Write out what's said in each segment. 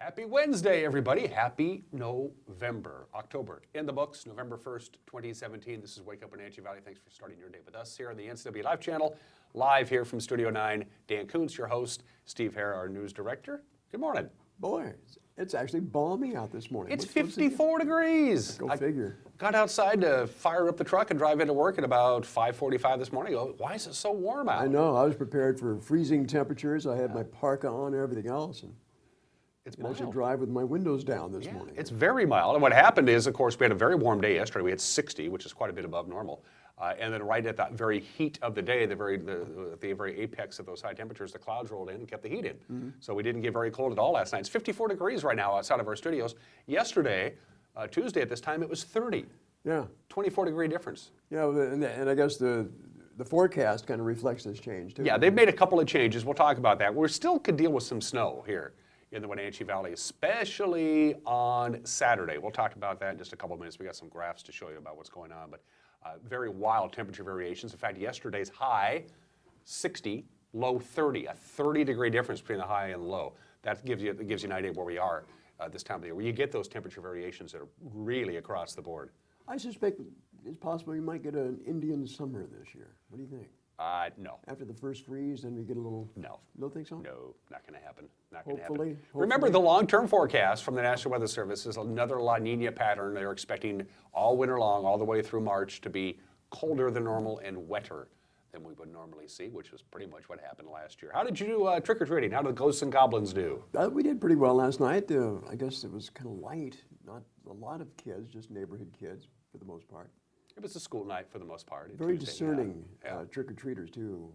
Happy Wednesday, everybody. Happy November. October in the books, November 1st, 2017. This is Wake Up Wenatchee Valley. Thanks for starting your day with us here on the NCW Live channel. Live here from Studio 9. Dan Kuntz, your host. Steve Hare, our news director. Good morning. Boy, it's actually balmy out this morning. It's 54 degrees. Go figure. Got outside to fire up the truck and drive into work at about 5:45 this morning. Oh, why is it so warm out? I know. I was prepared for freezing temperatures. I had my parka on and everything else. And It's mostly mild. drive with my windows down this morning. It's very mild. And what happened is, of course, we had a very warm day yesterday. We had 60, which is quite a bit above normal. And then right at that very heat of the day, the very apex of those high temperatures, the clouds rolled in and kept the heat in. Mm-hmm. So we didn't get very cold at all last night. It's 54 degrees right now outside of our studios. Yesterday, Tuesday at this time, it was 30. Yeah. 24-degree difference. Yeah, and I guess the forecast kind of reflects this change, too. Yeah, they've made a couple of changes. We'll talk about that. We still could deal with some snow here in the Wenatchee Valley, especially on Saturday. We'll talk about that in just a couple of minutes. We got some graphs to show you about what's going on, but very wild temperature variations. In fact, yesterday's high, 60, low 30, a 30-degree difference between the high and the low. That gives you an idea of where we are this time of the year, where you get those temperature variations that are really across the board. I suspect it's possible you might get an Indian summer this year. What do you think? No. After the first freeze, then we get a little... No. You don't think so? No, not going to happen. Not going to happen. Hopefully. Remember, the long-term forecast from the National Weather Service is another La Nina pattern. They're expecting all winter long, all the way through March, to be colder than normal and wetter than we would normally see, which was pretty much what happened last year. How did you do trick-or-treating? How did the ghosts and goblins do? We did pretty well last night. I guess it was kind of light. Not a lot of kids, just neighborhood kids for the most part. It was a school night for the most part. Very Tuesday, discerning yeah. trick-or-treaters, too,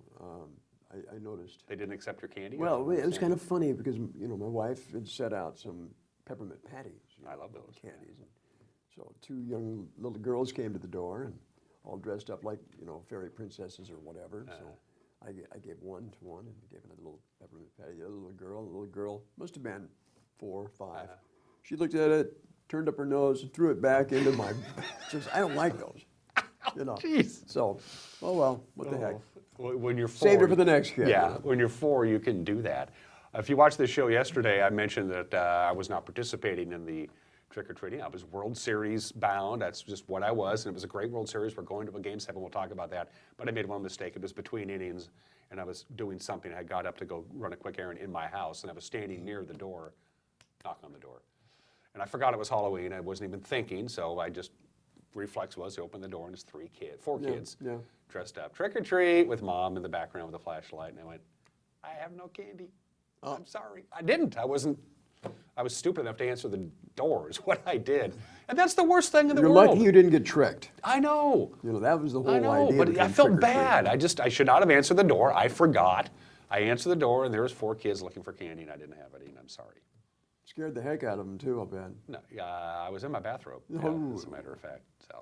I noticed. They didn't accept your candy? Well, it was kind of funny because, you know, my wife had set out some peppermint patties. I love those. Candies. And so two young little girls came to the door and all dressed up like, you know, fairy princesses or whatever. So I gave one to one and gave it a little peppermint patty. The other little girl, must have been 4 or 5. She looked at it, turned up her nose, and threw it back into my... Just, I don't like those. You know. Jeez. So, oh well, what the heck. When you're 4, Saved her for the next kid. Yeah, You know? when you're 4, you can do that. If you watched the show yesterday, I mentioned that I was not participating in the trick-or-treating. I was World Series bound. That's just what I was, and it was a great World Series. We're going to a Game 7. We'll talk about that. But I made one mistake. It was between innings, and I was doing something. I got up to go run a quick errand in my house, and I was standing near the door, knock on the door. And I forgot it was Halloween. I wasn't even thinking, so I just... reflex was to open the door and it's 4 kids dressed up. Trick or treat with mom in the background with a flashlight. And I went, I have no candy. Oh. I'm sorry. I didn't. I was stupid enough to answer the door is what I did. And that's the worst thing in the world. You're lucky you didn't get tricked. I know. You know, that was the whole I know, idea. but I felt bad. I should not have answered the door. I forgot. I answered the door and there was 4 kids looking for candy and I didn't have any and I'm sorry. Scared the heck out of them too, I bet. No, I was in my bathrobe, Oh. as a matter of fact. So,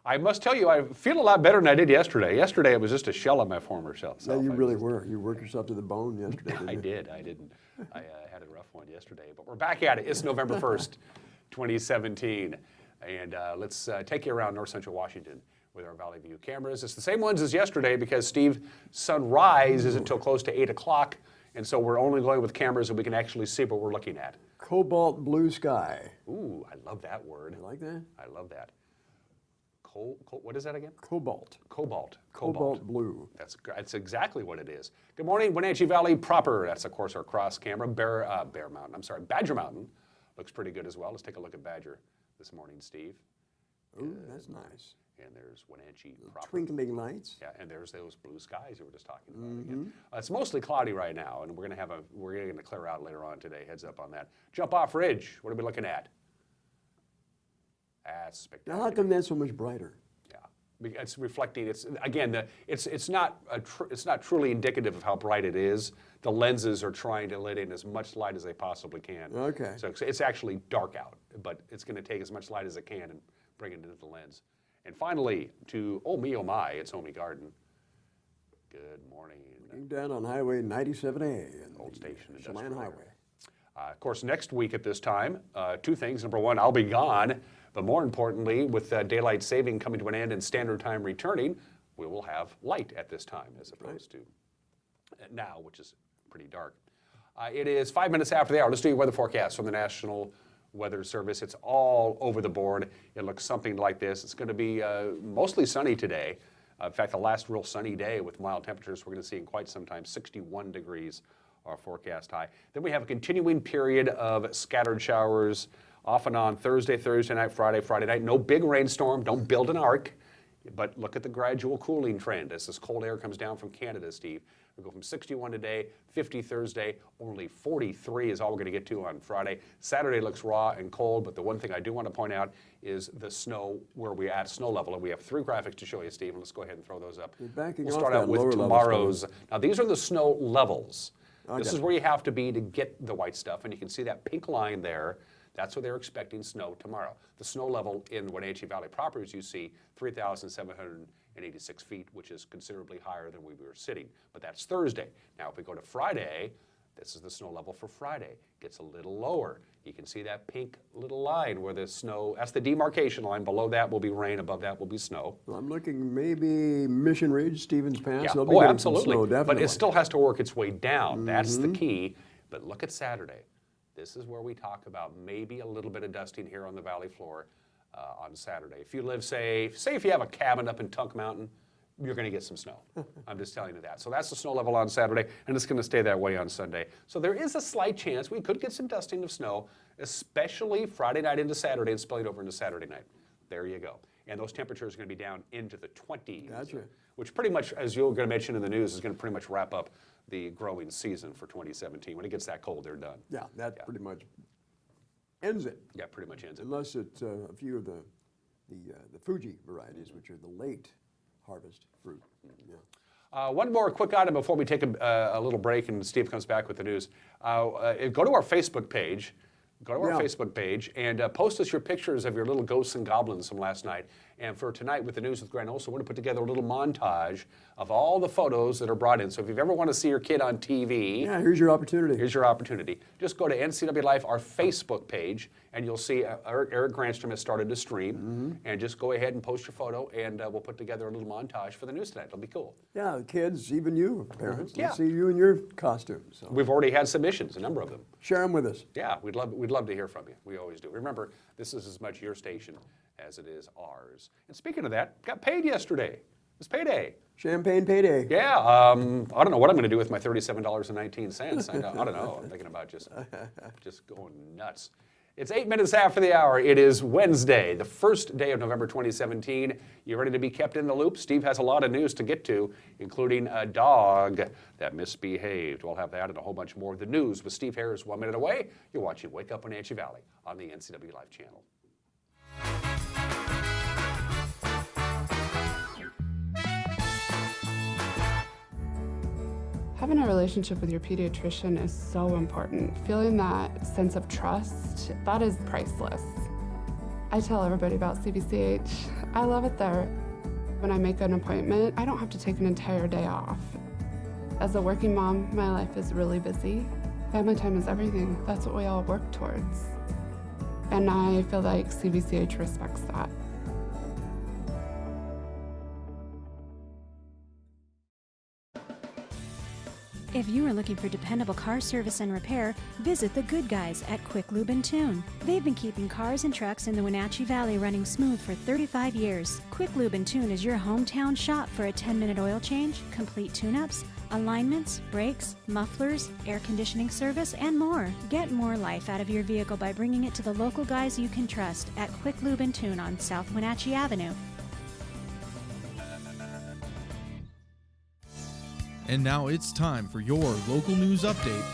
I must tell you, I feel a lot better than I did yesterday. Yesterday, it was just a shell of my former self. Yeah, you really were. You worked yourself to the bone yesterday, didn't I you? did. I didn't. I had a rough one yesterday, but we're back at it. It's November 1st, 2017, and let's take you around north central Washington with our Valley View cameras. It's the same ones as yesterday because, Steve, sunrise isn't until close to 8 o'clock, and so we're only going with cameras that we can actually see what we're looking at. Cobalt blue sky. Ooh, I love that word. You like that? I love that. What is that again? Cobalt. Cobalt. Cobalt blue. That's exactly what it is. Good morning, Wenatchee Valley proper. That's, of course, our cross camera. Badger Mountain looks pretty good as well. Let's take a look at Badger this morning, Steve. Ooh, that's nice. And there's Wenatchee proper. Twinkling lights. Yeah, and there's those blue skies you were just talking about again. It's mostly cloudy right now, and we're going to clear out later on today. Heads up on that. Jump off ridge. What are we looking at? That's spectacular. Now, how come that's so much brighter? Yeah, it's reflecting. It's not truly indicative of how bright it is. The lenses are trying to let in as much light as they possibly can. Okay. So it's actually dark out, but it's going to take as much light as it can and bring it into the lens. And finally, to oh my, it's Homey Garden. Good morning. Down on Highway 97A. Old Station Chelan Highway. Of course, next week at this time, 2 things. Number 1, I'll be gone. But more importantly, with daylight saving coming to an end and standard time returning, we will have light at this time as opposed to now, which is pretty dark. It is 5 minutes after the hour. Let's do your weather forecast from the National Weather Service. It's all over the board. It looks something like this. It's going to be mostly sunny today. In fact, the last real sunny day with mild temperatures we're going to see in quite some time, 61 degrees, our forecast high. Then we have a continuing period of scattered showers off and on Thursday night, Friday night. No big rainstorm. Don't build an ark. But look at the gradual cooling trend as this cold air comes down from Canada, Steve. We go from 61 today, 50 Thursday, only 43 is all we're going to get to on Friday. Saturday looks raw and cold, but the one thing I do want to point out is the snow, where we're at snow level. And we have 3 graphics to show you, Steve. Let's go ahead and throw those up. We'll start out with tomorrow's. Now, these are the snow levels. This is where you have to be to get the white stuff, and you can see that pink line there. That's where they're expecting snow tomorrow. The snow level in Wenatchee Valley proper, as you see, 3,786 feet, which is considerably higher than we were sitting. But that's Thursday. Now, if we go to Friday, this is the snow level for Friday. It gets a little lower. You can see that pink little line where the snow, that's the demarcation line. Below that will be rain, above that will be snow. Well, I'm looking maybe Mission Ridge, Stevens Pass. Yeah. They'll be Oh, getting absolutely. some snow, definitely. But it still has to work its way down. That's the key. But look at Saturday. This is where we talk about maybe a little bit of dusting here on the valley floor on Saturday. If you live, say if you have a cabin up in Tunk Mountain, you're going to get some snow. I'm just telling you that. So that's the snow level on Saturday, and it's going to stay that way on Sunday. So there is a slight chance we could get some dusting of snow, especially Friday night into Saturday and spilling over into Saturday night. There you go. And those temperatures are going to be down into the 20s, Gotcha. which pretty much, as you're going to mention in the news, is going to pretty much wrap up the growing season for 2017. When it gets that cold, they're done. Yeah, that pretty much ends it. Yeah, pretty much ends it. Unless it's a few of the Fuji varieties, which are the late harvest fruit. Yeah. One more quick item before we take a little break and Steve comes back with the news. Go to our Facebook page. Go to our Facebook page and post us your pictures of your little ghosts and goblins from last night. And for tonight with the news with Grant Olson, we're going to put together a little montage of all the photos that are brought in. So if you ever want to see your kid on TV, Yeah, here's your opportunity. here's your opportunity. Just go to NCW Life, our Facebook page, and you'll see Eric Granstrom has started to stream. And just go ahead and post your photo, and we'll put together a little montage for the news tonight. It'll be cool. Yeah, kids, even you, parents, Yeah. let's see you in your costume. So We've already had submissions, a number of them. share them with us. Yeah, we'd love to hear from you. We always do. Remember, this is as much your station as it is ours. And speaking of that, got paid yesterday. It's payday. Champagne payday. Yeah, I don't know what I'm going to do with my $37.19. I don't know. I'm thinking about just going nuts. It's 8 minutes after the hour. It is Wednesday, the first day of November 2017. You ready to be kept in the loop? Steve has a lot of news to get to, including a dog that misbehaved. We'll have that and a whole bunch more. The news with Steve Harris 1 minute away. You're watching Wake Up Wenatchee Valley on the NCW Live channel. Having a relationship with your pediatrician is so important. Feeling that sense of trust, that is priceless. I tell everybody about CBCH. I love it there. When I make an appointment, I don't have to take an entire day off. As a working mom, my life is really busy. Family time is everything. That's what we all work towards. And I feel like CBCH respects that. If you are looking for dependable car service and repair, visit the good guys at Quick Lube and Tune. They've been keeping cars and trucks in the Wenatchee Valley running smooth for 35 years. Quick Lube and Tune is your hometown shop for a 10-minute oil change, complete tune-ups, alignments, brakes, mufflers, air conditioning service, and more. Get more life out of your vehicle by bringing it to the local guys you can trust at Quick Lube and Tune on South Wenatchee Avenue. And now it's time for your local news update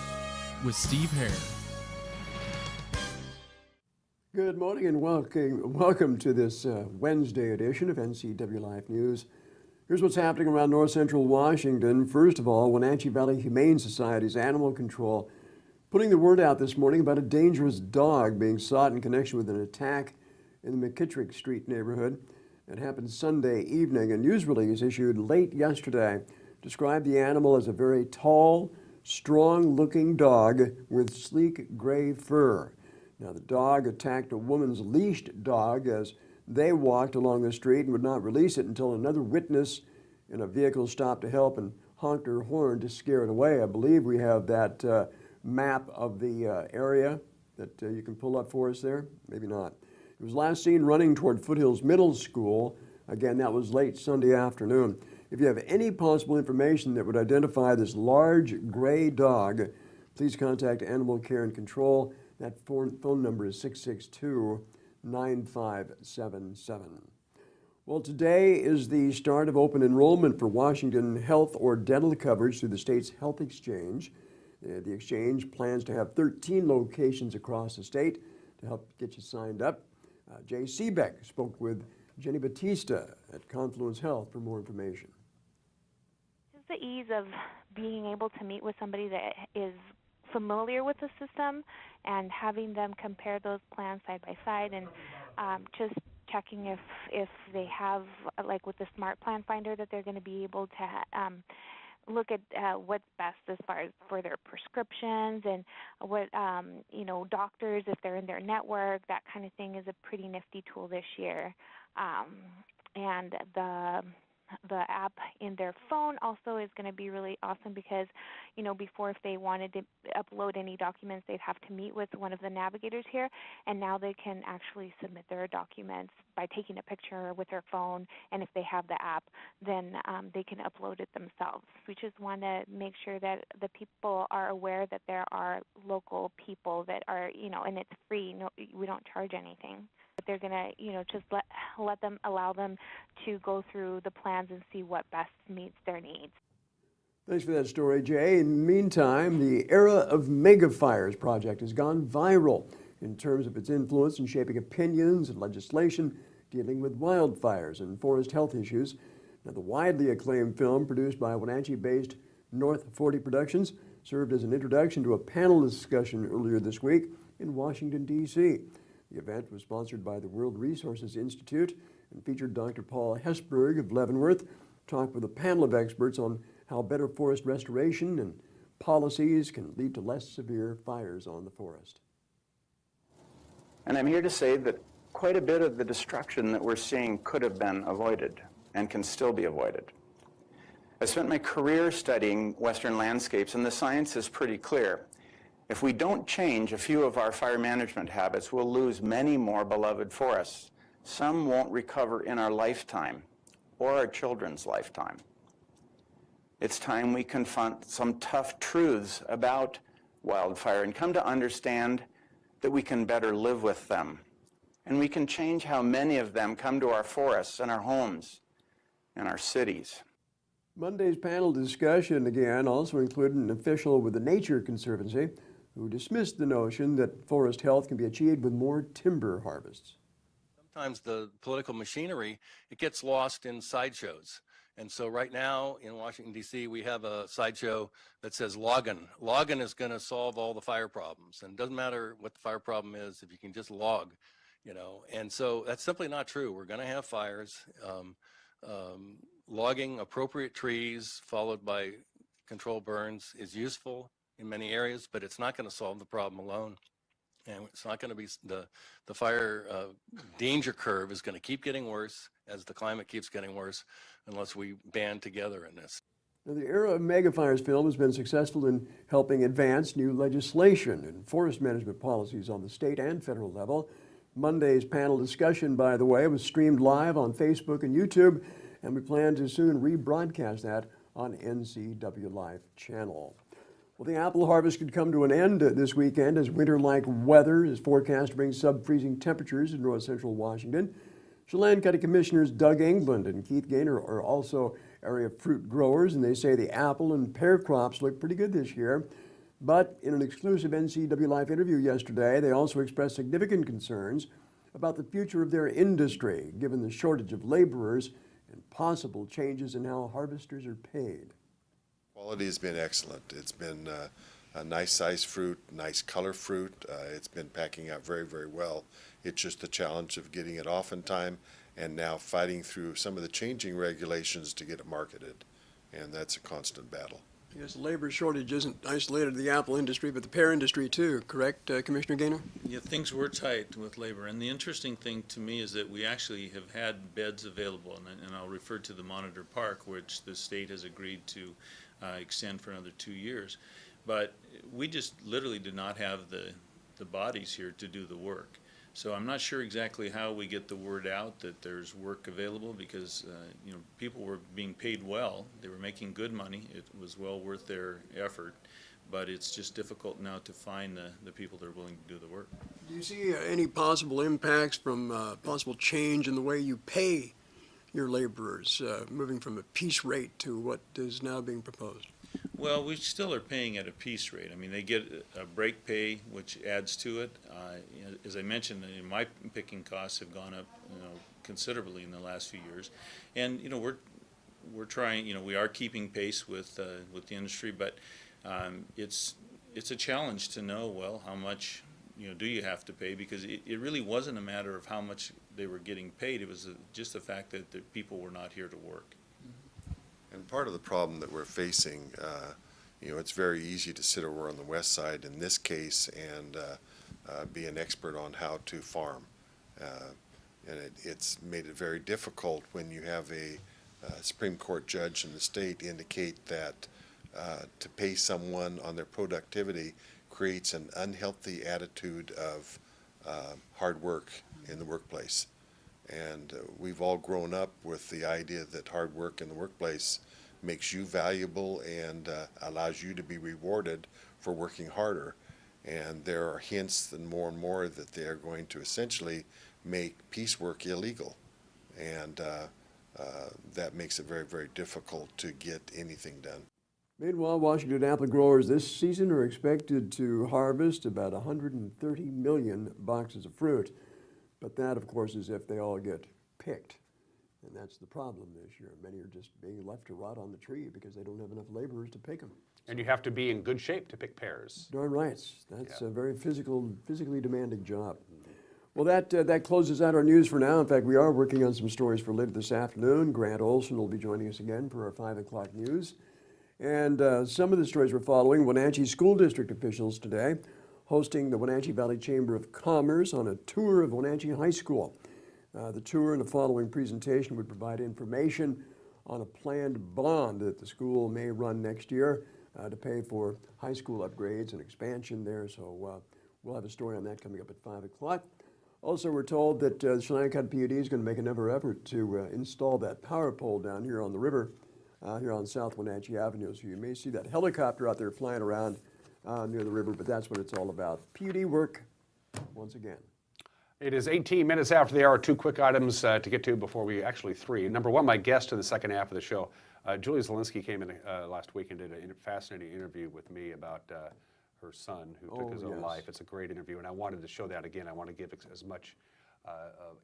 with Steve Hare. Good morning and welcome to this Wednesday edition of NCW Life News. Here's what's happening around north central Washington. First of all, Wenatchee Valley Humane Society's Animal Control putting the word out this morning about a dangerous dog being sought in connection with an attack in the McKittrick Street neighborhood. It happened Sunday evening. A news release issued late yesterday described the animal as a very tall, strong-looking dog with sleek gray fur. Now, the dog attacked a woman's leashed dog as they walked along the street and would not release it until another witness in a vehicle stopped to help and honked her horn to scare it away. I believe we have that map of the area that you can pull up for us there? Maybe not. It was last seen running toward Foothills Middle School. Again, that was late Sunday afternoon. If you have any possible information that would identify this large gray dog, please contact Animal Care and Control. That phone number is 662-9577. Well, today is the start of open enrollment for Washington health or dental coverage through the state's health exchange. The exchange plans to have 13 locations across the state to help get you signed up. Jay Seebeck spoke with Jenny Batista at Confluence Health for more information. Just the ease of being able to meet with somebody that is familiar with the system and having them compare those plans side by side, and just checking if they have, like with the Smart Plan Finder, that they're going to be able to look at what's best as far as for their prescriptions and what, doctors, if they're in their network, that kind of thing is a pretty nifty tool this year. And the app in their phone also is going to be really awesome because, before if they wanted to upload any documents, they'd have to meet with one of the navigators here, and now they can actually submit their documents by taking a picture with their phone, and if they have the app, then they can upload it themselves. We just want to make sure that the people are aware that there are local people that are, and it's free. No, we don't charge anything. But they're going to, just allow them to go through the plans and see what best meets their needs. Thanks for that story, Jay. In the meantime, the Era of Megafires project has gone viral in terms of its influence in shaping opinions and legislation dealing with wildfires and forest health issues. Now, the widely acclaimed film, produced by Wenatchee-based North 40 Productions, served as an introduction to a panel discussion earlier this week in Washington, D.C. The event was sponsored by the World Resources Institute and featured Dr. Paul Hesburgh of Leavenworth, talked with a panel of experts on how better forest restoration and policies can lead to less severe fires on the forest. And I'm here to say that quite a bit of the destruction that we're seeing could have been avoided and can still be avoided. I spent my career studying Western landscapes, and the science is pretty clear. If we don't change a few of our fire management habits, we'll lose many more beloved forests. Some won't recover in our lifetime or our children's lifetime. It's time we confront some tough truths about wildfire and come to understand that we can better live with them. And we can change how many of them come to our forests and our homes and our cities. Monday's panel discussion, again, also included an official with the Nature Conservancy who dismissed the notion that forest health can be achieved with more timber harvests. Sometimes the political machinery, it gets lost in sideshows. And so right now in Washington, D.C., we have a sideshow that says logging. Logging is going to solve all the fire problems. And it doesn't matter what the fire problem is if you can just log, And so that's simply not true. We're going to have fires. Logging appropriate trees followed by controlled burns is useful in many areas, but it's not going to solve the problem alone. And it's not going to be, the fire danger curve is going to keep getting worse as the climate keeps getting worse unless we band together in this. Now, the Era of Megafires film has been successful in helping advance new legislation and forest management policies on the state and federal level. Monday's panel discussion, by the way, was streamed live on Facebook and YouTube, and we plan to soon rebroadcast that on NCW Live channel. Well, the apple harvest could come to an end this weekend as winter-like weather is forecast to bring sub-freezing temperatures in north central Washington. Chelan County Commissioners Doug England and Keith Gaynor are also area fruit growers, and they say the apple and pear crops look pretty good this year. But in an exclusive NCW Live interview yesterday, they also expressed significant concerns about the future of their industry, given the shortage of laborers and possible changes in how harvesters are paid. Quality has been excellent. It's been a nice size fruit, nice color fruit. It's been packing out very, very well. It's just the challenge of getting it off in time and now fighting through some of the changing regulations to get it marketed. And that's a constant battle. I guess the labor shortage isn't isolated to the apple industry, but the pear industry too, correct, Commissioner Gaynor? Yeah, things were tight with labor. And the interesting thing to me is that we actually have had beds available, and I'll refer to the Monitor Park, which the state has agreed to extend for another 2 years. but we just literally did not have the bodies here to do the work. So I'm not sure exactly how we get the word out that there's work available, because people were being paid well. They were making good money. It was well worth their effort, but it's just difficult now to find the people that are willing to do the work. Do you see any possible impacts from possible change in the way you pay your laborers, moving from a piece rate to what is now being proposed? Well, we still are paying at a piece rate. I mean, they get a break pay, which adds to it. As I mentioned, my picking costs have gone up, considerably in the last few years, and we're trying. We are keeping pace with the industry, but it's a challenge to know, well, how much do you have to pay, because it really wasn't a matter of how much they were getting paid. It was just the fact that the people were not here to work. And part of the problem that we're facing, it's very easy to sit over on the west side in this case and be an expert on how to farm. And it's made it very difficult when you have a Supreme Court judge in the state indicate that to pay someone on their productivity creates an unhealthy attitude of hard work in the workplace. And we've all grown up with the idea that hard work in the workplace makes you valuable and allows you to be rewarded for working harder. And there are hints and more that they're going to essentially make piecework illegal. And that makes it very, very difficult to get anything done. Meanwhile, Washington apple growers this season are expected to harvest about 130 million boxes of fruit. But that, of course, is if they all get picked. And that's the problem this year. Many are just being left to rot on the tree because they don't have enough laborers to pick them. And you have to be in good shape to pick pears. Darn right. That's a very physically demanding job. Well, that closes out our news for now. In fact, we are working on some stories for later this afternoon. Grant Olson will be joining us again for our 5 o'clock news. And some of the stories we're following: Wenatchee School District officials today hosting the Wenatchee Valley Chamber of Commerce on a tour of Wenatchee High School. The tour and the following presentation would provide information on a planned bond that the school may run next year to pay for high school upgrades and expansion there. So we'll have a story on that coming up at 5 o'clock. Also, we're told that the Shenandoah PUD is going to make another effort to install that power pole down here on the river, here on South Wenatchee Avenue. So you may see that helicopter out there flying around near the river, but that's what it's all about. PUD work once again. It is 18 minutes after the hour. 2 quick items to get to before we, actually 3. Number 1, my guest in the second half of the show, Julie Zielinski, came in last week and did a fascinating interview with me about her son who took his own life. It's a great interview, and I wanted to show that again. I want to give as much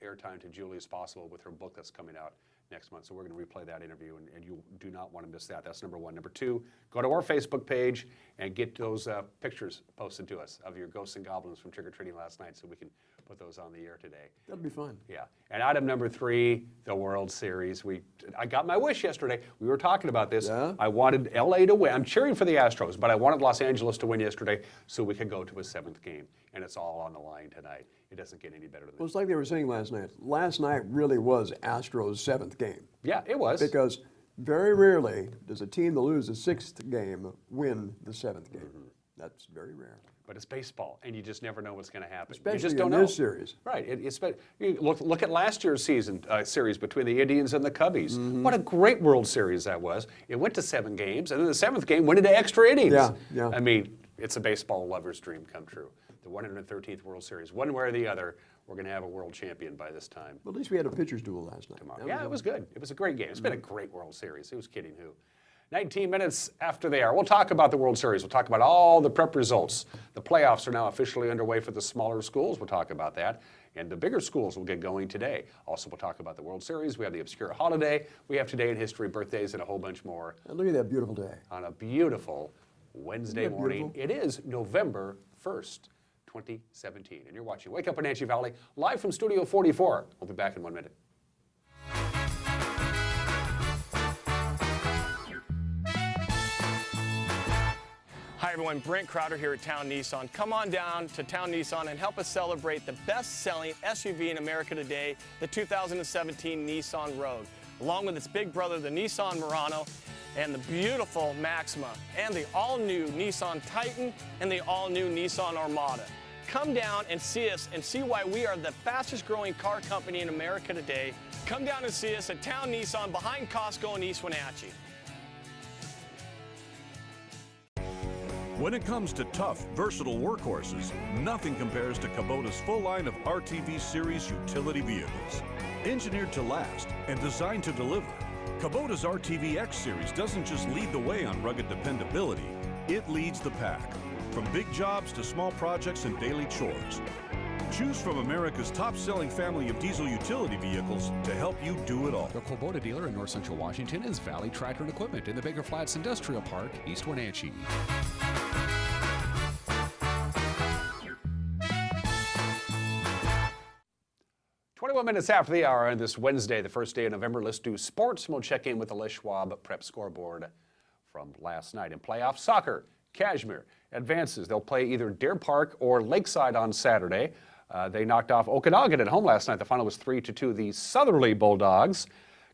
airtime to Julie as possible with her book that's coming out next month. So we're going to replay that interview, and you do not want to miss that. That's number 1. Number 2, go to our Facebook page and get those pictures posted to us of your ghosts and goblins from trick-or-treating last night so we can put those on the air today. That'll be fun. Yeah. And item number 3, the World Series. I got my wish yesterday. We were talking about this. Yeah? I wanted LA to win. I'm cheering for the Astros, but I wanted Los Angeles to win yesterday so we could go to a 7th game. And it's all on the line tonight. It doesn't get any better than Well, this. it's like they were saying last night. Last night really was Astros' 7th game. Yeah, it was. Because very rarely does a team that loses the 6th game win the 7th game. Mm-hmm. That's very rare. But it's baseball, and you just never know what's going to happen. Especially you just don't in know. this series. Right. Look at last year's series between the Indians and the Cubbies. What a great World Series that was. It went to 7 games, and then the 7th game went into extra innings. Yeah. I mean, it's a baseball lover's dream come true. The 113th World Series. One way or the other, we're going to have a world champion by this time. Well, at least we had a pitcher's duel last night. Tomorrow. Yeah, it was good. It was a great game. It's been a great World Series. Who's kidding who? 19 minutes after the hour. We'll talk about the World Series. We'll talk about all the prep results. The playoffs are now officially underway for the smaller schools. We'll talk about that. And the bigger schools will get going today. Also, we'll talk about the World Series. We have the obscure holiday. We have Today in History, birthdays, and a whole bunch more. And look at that beautiful day. On a beautiful Wednesday Isn't that morning. beautiful? It is November 1st, 2017. And you're watching Wake Up Wenatchee Valley, live from Studio 44. We'll be back in 1 minute. Hi everyone, Brent Crowder here at Town Nissan. Come on down to Town Nissan and help us celebrate the best-selling SUV in America today, the 2017 Nissan Rogue. Along with its big brother, the Nissan Murano, and the beautiful Maxima, and the all-new Nissan Titan, and the all-new Nissan Armada. Come down and see us and see why we are the fastest growing car company in America today. Come down and see us at Town Nissan behind Costco in East Wenatchee. When it comes to tough, versatile workhorses, nothing compares to Kubota's full line of RTV Series utility vehicles. Engineered to last and designed to deliver, Kubota's RTV X Series doesn't just lead the way on rugged dependability, it leads the pack. From big jobs to small projects and daily chores. Choose from America's top-selling family of diesel utility vehicles to help you do it all. The Kubota dealer in North Central Washington is Valley Tractor and Equipment in the Baker Flats Industrial Park, East Wenatchee. 21 minutes after the hour on this Wednesday, the first day of November. Let's do sports. We'll check in with the Les Schwab prep scoreboard from last night. In playoff soccer, Kashmir advances. They'll play either Deer Park or Lakeside on Saturday. They knocked off Okanagan at home last night. The final was 3-2. The Southerly Bulldogs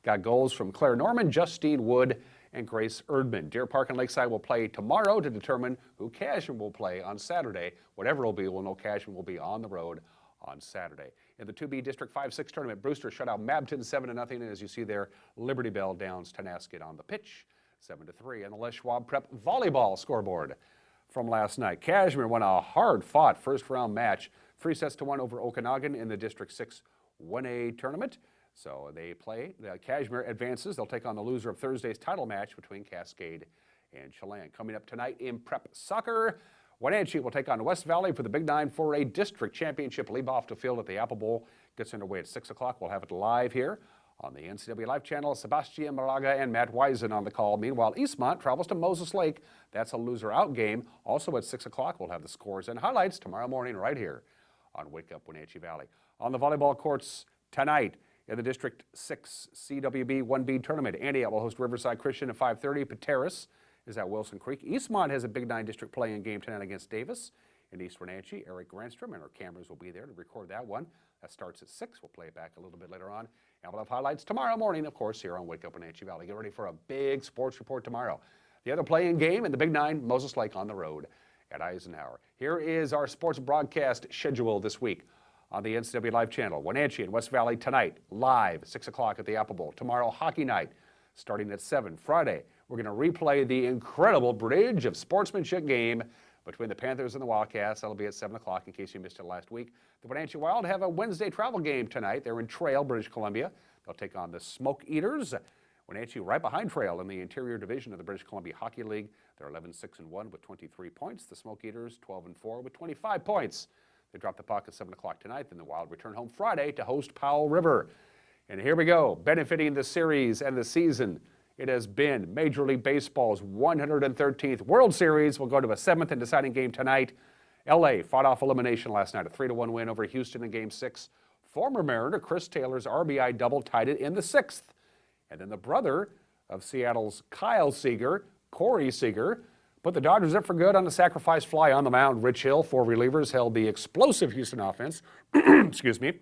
got goals from Claire Norman, Justine Wood, and Grace Erdman. Deer Park and Lakeside will play tomorrow to determine who Kashmir will play on Saturday. Whatever it will be, we'll know Kashmir will be on the road on Saturday. In the 2B District 5-6 tournament, Brewster shut out Mabton 7-0, and as you see there, Liberty Bell downs Tenasket on the pitch 7-3. And the Les Schwab Prep volleyball scoreboard from last night. Kashmir won a hard-fought first-round match, 3-1 over Okanagan in the District 6 1A tournament. So they play. Kashmir advances. They'll take on the loser of Thursday's title match between Cascade and Chelan. Coming up tonight in prep soccer, Wenatchee will take on West Valley for the Big 9 4A District Championship. Leave off the field at the Apple Bowl gets underway at 6 o'clock. We'll have it live here on the NCW Live channel. Sebastian Moraga and Matt Wisen on the call. Meanwhile, Eastmont travels to Moses Lake. That's a loser-out game. Also at 6 o'clock, we'll have the scores and highlights tomorrow morning right here on Wake Up Wenatchee Valley. On the volleyball courts tonight in the District 6 CWB 1B tournament, Antioch will host Riverside Christian at 5:30. Pateris is at Wilson Creek. Eastmont has a Big 9 district playing game tonight against Davis in East Wenatchee. Eric Granstrom and our cameras will be there to record that one. That starts at 6. We'll play it back a little bit later on. And we'll have highlights tomorrow morning, of course, here on Wake Up Wenatchee Valley. Get ready for a big sports report tomorrow. The other playing game in the Big 9, Moses Lake on the road at Eisenhower. Here is our sports broadcast schedule this week on the NCW Live channel. Wenatchee and West Valley tonight, live, 6 o'clock at the Apple Bowl. Tomorrow, hockey night, starting at 7. Friday, we're going to replay the incredible Bridge of Sportsmanship game between the Panthers and the Wildcats. That'll be at 7 o'clock in case you missed it last week. The Wenatchee Wild have a Wednesday travel game tonight. They're in Trail, British Columbia. They'll take on the Smoke Eaters. Wenatchee right behind Trail in the interior division of the British Columbia Hockey League. They're 11-6-1 with 23 points. The Smoke Eaters 12-4 with 25 points. They drop the puck at 7 o'clock tonight. Then the Wild return home Friday to host Powell River. And here we go, benefiting the series and the season. It has been Major League Baseball's 113th World Series. We'll go to a 7th and deciding game tonight. LA fought off elimination last night, a 3-1 win over Houston in Game 6. Former Mariner Chris Taylor's RBI double tied it in the 6th. And then the brother of Seattle's Kyle Seager, Corey Seager, put the Dodgers up for good on a sacrifice fly on the mound. Rich Hill, 4 relievers, held the explosive Houston offense, excuse me,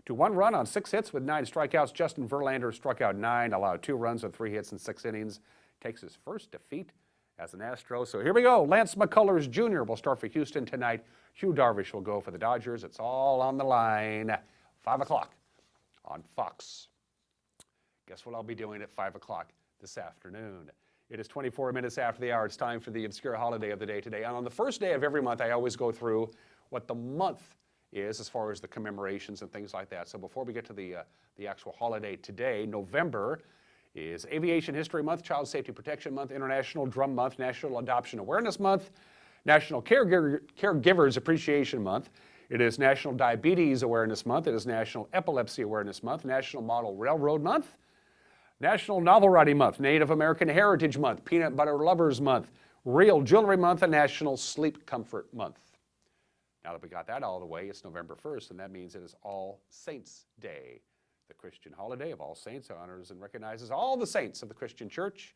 to 1 run on 6 hits with 9 strikeouts. Justin Verlander struck out 9, allowed 2 runs on 3 hits in 6 innings. Takes his first defeat as an Astro. So here we go. Lance McCullers Jr. will start for Houston tonight. Hugh Darvish will go for the Dodgers. It's all on the line. 5 o'clock on Fox. Guess what I'll be doing at 5 o'clock this afternoon? It is 24 minutes after the hour. It's time for the obscure holiday of the day today. And on the first day of every month, I always go through what the month is as far as the commemorations and things like that. So before we get to the actual holiday today, November is Aviation History Month, Child Safety Protection Month, International Drum Month, National Adoption Awareness Month, National Caregivers Appreciation Month. It is National Diabetes Awareness Month. It is National Epilepsy Awareness Month, National Model Railroad Month, National Novel Writing Month, Native American Heritage Month, Peanut Butter Lovers Month, Real Jewelry Month, and National Sleep Comfort Month. Now that we got that all the way, it's November 1st, and that means it is All Saints Day. The Christian holiday of All Saints honors and recognizes all the saints of the Christian church,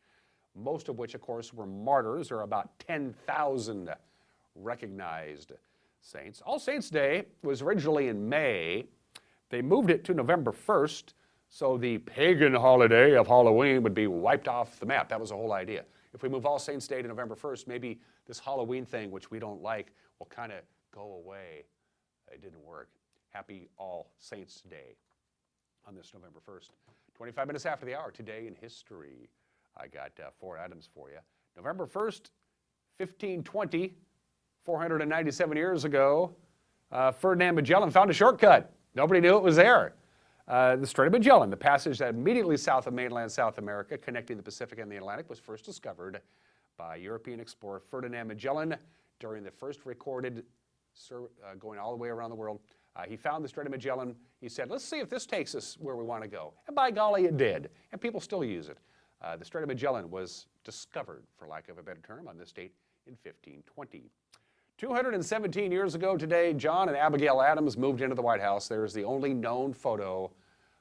most of which, of course, were martyrs. There are about 10,000 recognized saints. All Saints Day was originally in May. They moved it to November 1st So the pagan holiday of Halloween would be wiped off the map. That was the whole idea. If we move All Saints Day to November 1st, maybe this Halloween thing, which we don't like, will kind of go away. It didn't work. Happy All Saints Day on this November 1st. 25 minutes after the hour, today in history. I got 4 items for you. November 1st, 1520, 497 years ago, Ferdinand Magellan found a shortcut. Nobody knew it was there. The Strait of Magellan, the passage that immediately south of mainland South America, connecting the Pacific and the Atlantic, was first discovered by European explorer Ferdinand Magellan during the first recorded going all the way around the world. He found the Strait of Magellan. He said, let's see if this takes us where we want to go. And by golly, it did. And people still use it. The Strait of Magellan was discovered, for lack of a better term, on this date in 1520. 217 years ago today, John and Abigail Adams moved into the White House. There's the only known photo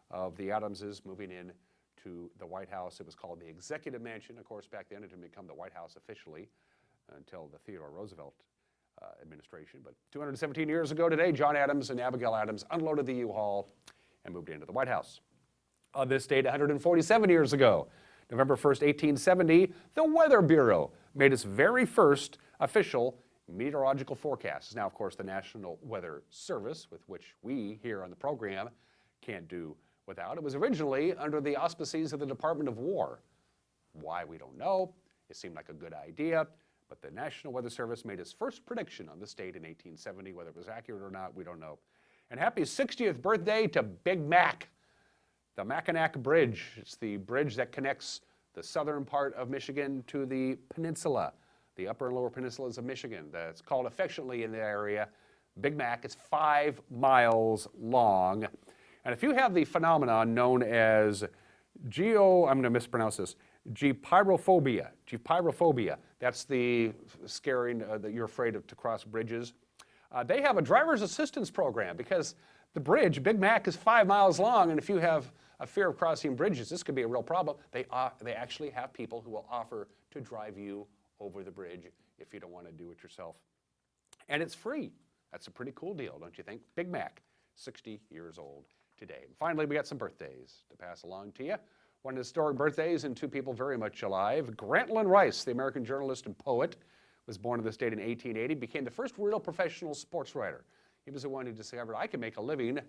of the Adamses moving in to the White House. It was called the Executive Mansion. Of course, back then it didn't become the White House officially until the Theodore Roosevelt administration. But 217 years ago today, John Adams and Abigail Adams unloaded the U-Haul and moved into the White House. On this date, 147 years ago, November 1st, 1870, the Weather Bureau made its very first official meteorological forecast. Now, of course, the National Weather Service, with which we here on the program can't do without. It was originally under the auspices of the Department of War. Why, we don't know. It seemed like a good idea, but the National Weather Service made its first prediction on this date in 1870. Whether it was accurate or not, we don't know. And happy 60th birthday to Big Mac, the Mackinac Bridge. It's the bridge that connects the southern part of Michigan to the peninsula, the upper and lower peninsulas of Michigan. That's called affectionately in the area Big Mac. It's 5 miles long. And if you have the phenomenon known as I'm going to mispronounce this, gyrophobia, that's the scaring that you're afraid of to cross bridges. They have a driver's assistance program because the bridge, Big Mac, is 5 miles long, and if you have a fear of crossing bridges, this could be a real problem. They actually have people who will offer to drive you over the bridge if you don't want to do it yourself. And it's free. That's a pretty cool deal, don't you think? Big Mac, 60 years old today. And finally, we got some birthdays to pass along to you. One historic birthdays and 2 people very much alive. Grantland Rice, the American journalist and poet, was born on this date in 1880, became the first real professional sports writer. He was the one who discovered, I can make a living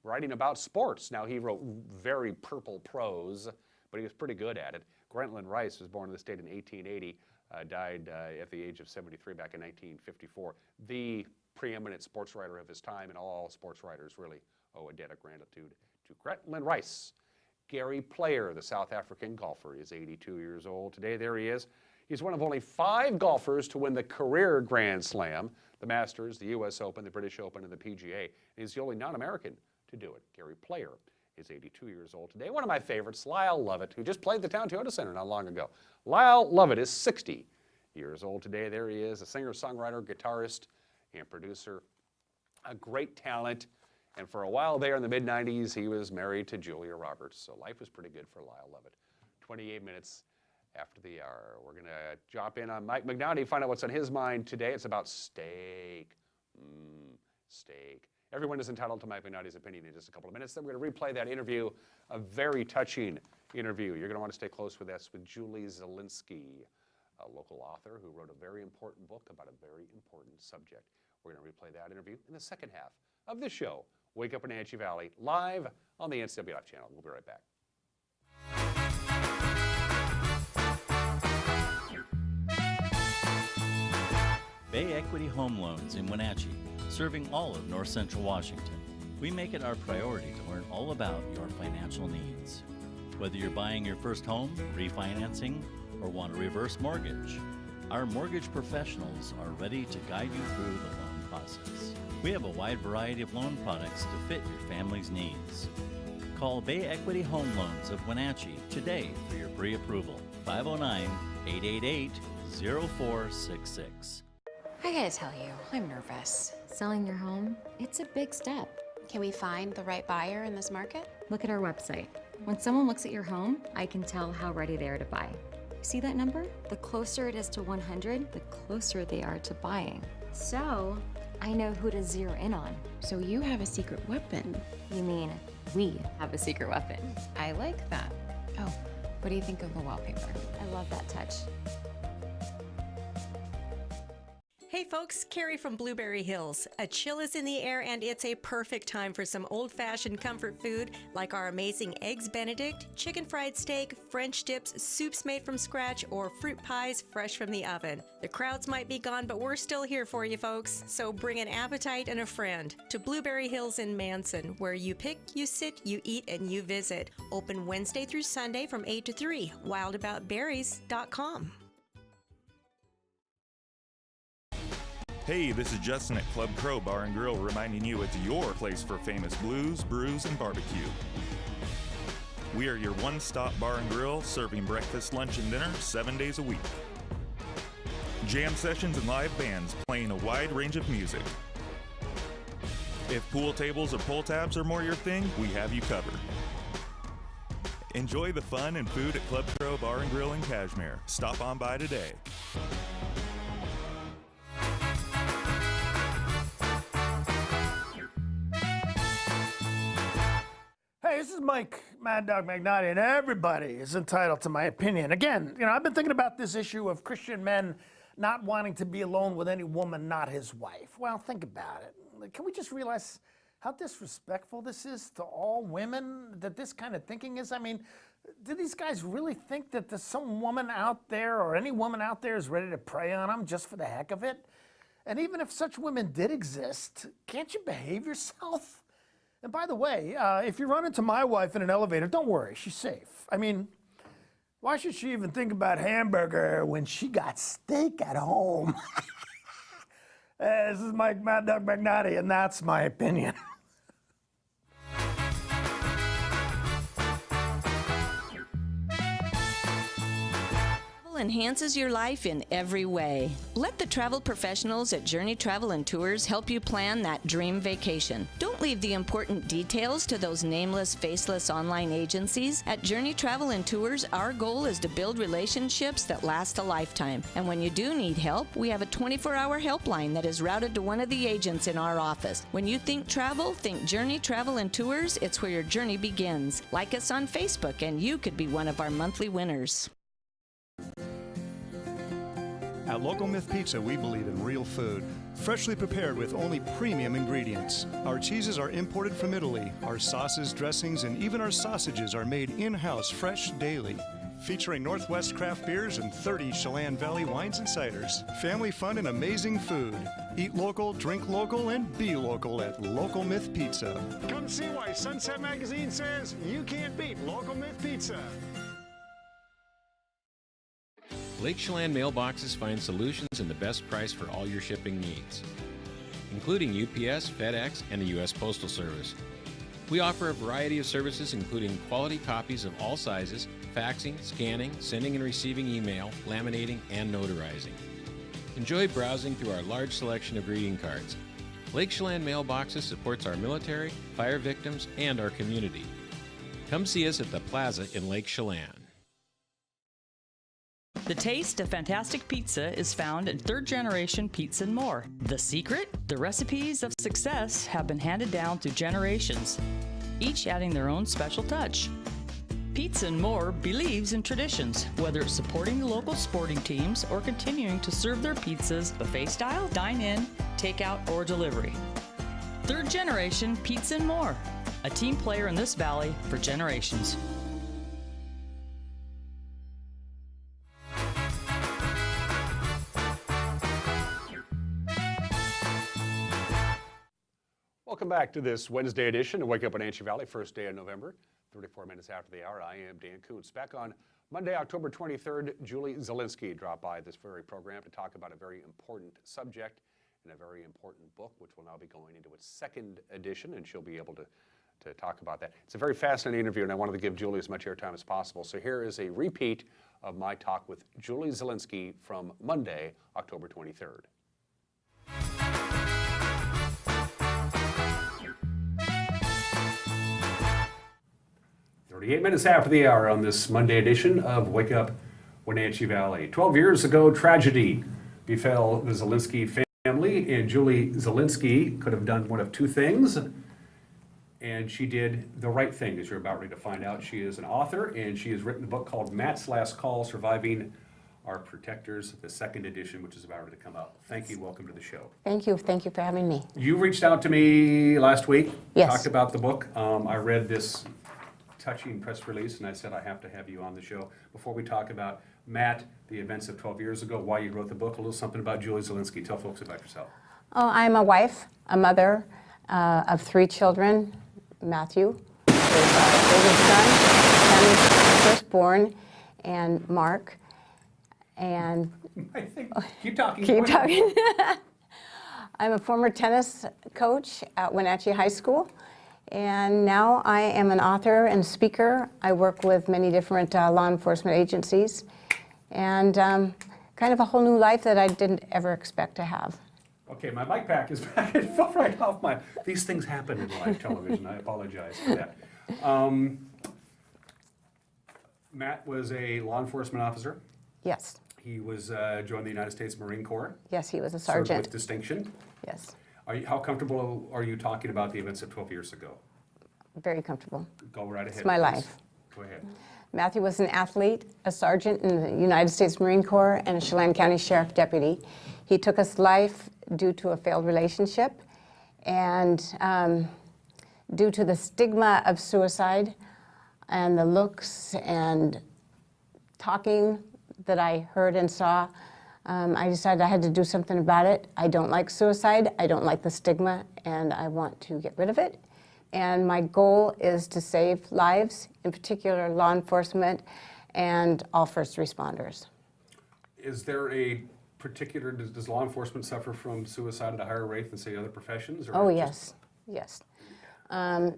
writing about sports. Now, he wrote very purple prose, but he was pretty good at it. Grantland Rice was born on this date in 1880, died at the age of 73 back in 1954. The preeminent sports writer of his time, and all sports writers really owe a debt of gratitude to Grantland Rice. Gary Player, the South African golfer, is 82 years old today. There he is. He's one of only 5 golfers to win the career Grand Slam, the Masters, the U.S. Open, the British Open, and the PGA. And he's the only non-American to do it. Gary Player is 82 years old today. One of my favorites, Lyle Lovett, who just played the Town Toyota Center not long ago. Lyle Lovett is 60 years old today. There he is, a singer, songwriter, guitarist, and producer. A great talent. And for a while there in the mid-90s, he was married to Julia Roberts. So life was pretty good for Lyle Lovett. 28 minutes after the hour. We're going to drop in on Mike McNaughty, find out what's on his mind today. It's about steak. Steak. Everyone is entitled to Mike McNaughty's opinion in just a couple of minutes. Then we're going to replay that interview, a very touching interview. You're going to want to stay close with us with Julie Zielinski, a local author who wrote a very important book about a very important subject. We're going to replay that interview in the second half of this show, Wake Up in Wenatchee Valley, live on the NCW Live channel. We'll be right back. Bay Equity Home Loans in Wenatchee, serving all of North Central Washington. We make it our priority to learn all about your financial needs. Whether you're buying your first home, refinancing, or want a reverse mortgage, our mortgage professionals are ready to guide you through the loan process. We have a wide variety of loan products to fit your family's needs. Call Bay Equity Home Loans of Wenatchee today for your pre-approval. 509-888-0466. I gotta tell you, I'm nervous. Selling your home, it's a big step. Can we find the right buyer in this market? Look at our website. When someone looks at your home, I can tell how ready they are to buy. See that number? The closer it is to 100, the closer they are to buying. So, I know who to zero in on. So you have a secret weapon. You mean we have a secret weapon? I like that. Oh, what do you think of the wallpaper? I love that touch. Hey folks, Carrie from Blueberry Hills. A chill is in the air and it's a perfect time for some old-fashioned comfort food like our amazing Eggs Benedict, chicken fried steak, French dips, soups made from scratch, or fruit pies fresh from the oven. The crowds might be gone, but we're still here for you folks. So bring an appetite and a friend to Blueberry Hills in Manson, where you pick, you sit, you eat, and you visit. Open Wednesday through Sunday from 8 to 3. wildaboutberries.com. Hey, this is Justin at Club Crow Bar and Grill reminding you it's your place for famous blues, brews, and barbecue. We are your one-stop bar and grill, serving breakfast, lunch, and dinner 7 days a week. Jam sessions and live bands playing a wide range of music. If pool tables or pull tabs are more your thing, we have you covered. Enjoy the fun and food at Club Crow Bar and Grill in Cashmere. Stop on by today. Hey, this is Mike Mad Dog Magnotti, and everybody is entitled to my opinion. Again, I've been thinking about this issue of Christian men not wanting to be alone with any woman not his wife. Well, think about it. Can we just realize how disrespectful this is to all women, that this kind of thinking is? I mean, do these guys really think that there's some woman out there or any woman out there is ready to prey on them just for the heck of it? And even if such women did exist, can't you behave yourself? And by the way, if you run into my wife in an elevator, don't worry, she's safe. I mean, why should she even think about hamburger when she got steak at home? This is Mike Mad Dog Magnotti, and that's my opinion. Enhances your life in every way. Let the travel professionals at Journey Travel and Tours help you plan that dream vacation. Don't leave the important details to those nameless, faceless online agencies. At Journey Travel and Tours, our goal is to build relationships that last a lifetime. And when you do need help, we have a 24-hour helpline that is routed to one of the agents in our office. When you think travel, think Journey Travel and Tours. It's where your journey begins. Like us on Facebook, and you could be one of our monthly winners. At Local Myth Pizza, we believe in real food, freshly prepared with only premium ingredients. Our cheeses are imported from Italy. Our sauces, dressings, and even our sausages are made in-house, fresh daily. Featuring Northwest craft beers and 30 Chelan Valley wines and ciders. Family fun and amazing food. Eat local, drink local, and be local at Local Myth Pizza. Come see why Sunset Magazine says you can't beat Local Myth Pizza. Lake Chelan mailboxes find solutions and the best price for all your shipping needs, including UPS, FedEx, and the U.S. Postal Service. We offer a variety of services including quality copies of all sizes, faxing, scanning, sending and receiving email, laminating, and notarizing. Enjoy browsing through our large selection of greeting cards. Lake Chelan mailboxes supports our military, fire victims, and our community. Come see us at the Plaza in Lake Chelan. The taste of fantastic pizza is found in Third Generation Pizza and More. The secret? The recipes of success have been handed down through generations, each adding their own special touch. Pizza and More believes in traditions, whether it's supporting the local sporting teams or continuing to serve their pizzas buffet style, dine-in, takeout, or delivery. Third Generation Pizza and More, a team player in this valley for generations. Welcome back to this Wednesday edition of Wake Up Wenatchee Valley, first day of November, 34 minutes after the hour. I am Dan Kuntz. Back on Monday, October 23rd, Julie Zielinski dropped by this very program to talk about a very important subject and a very important book, which will now be going into its second edition, and she'll be able to talk about that. It's a very fascinating interview, and I wanted to give Julie as much airtime as possible. So here is a repeat of my talk with Julie Zielinski from Monday, October 23rd. 38 minutes after the hour on this Monday edition of Wake Up Wenatchee Valley. 12 years ago, tragedy befell the Zielinski family Wenatchee, and Julie Zielinski could have done one of two things, and she did the right thing, as you're about ready to find out. She is an author, and she has written a book called Matt's Last Call, Surviving Our Protectors, the second edition, which is about ready to come out. Thank you, welcome to the show. Thank you for having me. You reached out to me last week, Yes. talked about the book. I read this touching press release, and I said I have to have you on the show. Before we talk about Matt, the events of 12 years ago, why you wrote the book, a little something about Julie Zielinski. Tell folks about yourself. Oh, I'm a wife, a mother of 3 children. Matthew is our oldest son, Sammy's firstborn, and Mark. And I think, keep talking. keep talking. I'm a former tennis coach at Wenatchee High School, and now I am an author and speaker. I work with many different law enforcement agencies, and kind of a whole new life that I didn't ever expect to have. Okay, my mic pack is back. It fell right off my. These things happen in live television. I apologize for that. Matt was a law enforcement officer. Yes. He was joined the United States Marine Corps. Yes, he was a Served sergeant. with distinction. Yes. How comfortable are you talking about the events of 12 years ago? Very comfortable. Go right ahead. It's my please. life. Go ahead. Matthew was an athlete, a sergeant in the United States Marine Corps, and a Chelan County Sheriff Deputy. He took his life due to a failed relationship, and due to the stigma of suicide and the looks and talking that I heard and saw, I decided I had to do something about it. I don't like suicide, I don't like the stigma, and I want to get rid of it. And my goal is to save lives, in particular law enforcement and all first responders. Is there a particular, does law enforcement suffer from suicide at a higher rate than, say, other professions? Or Oh, just- yes, yes.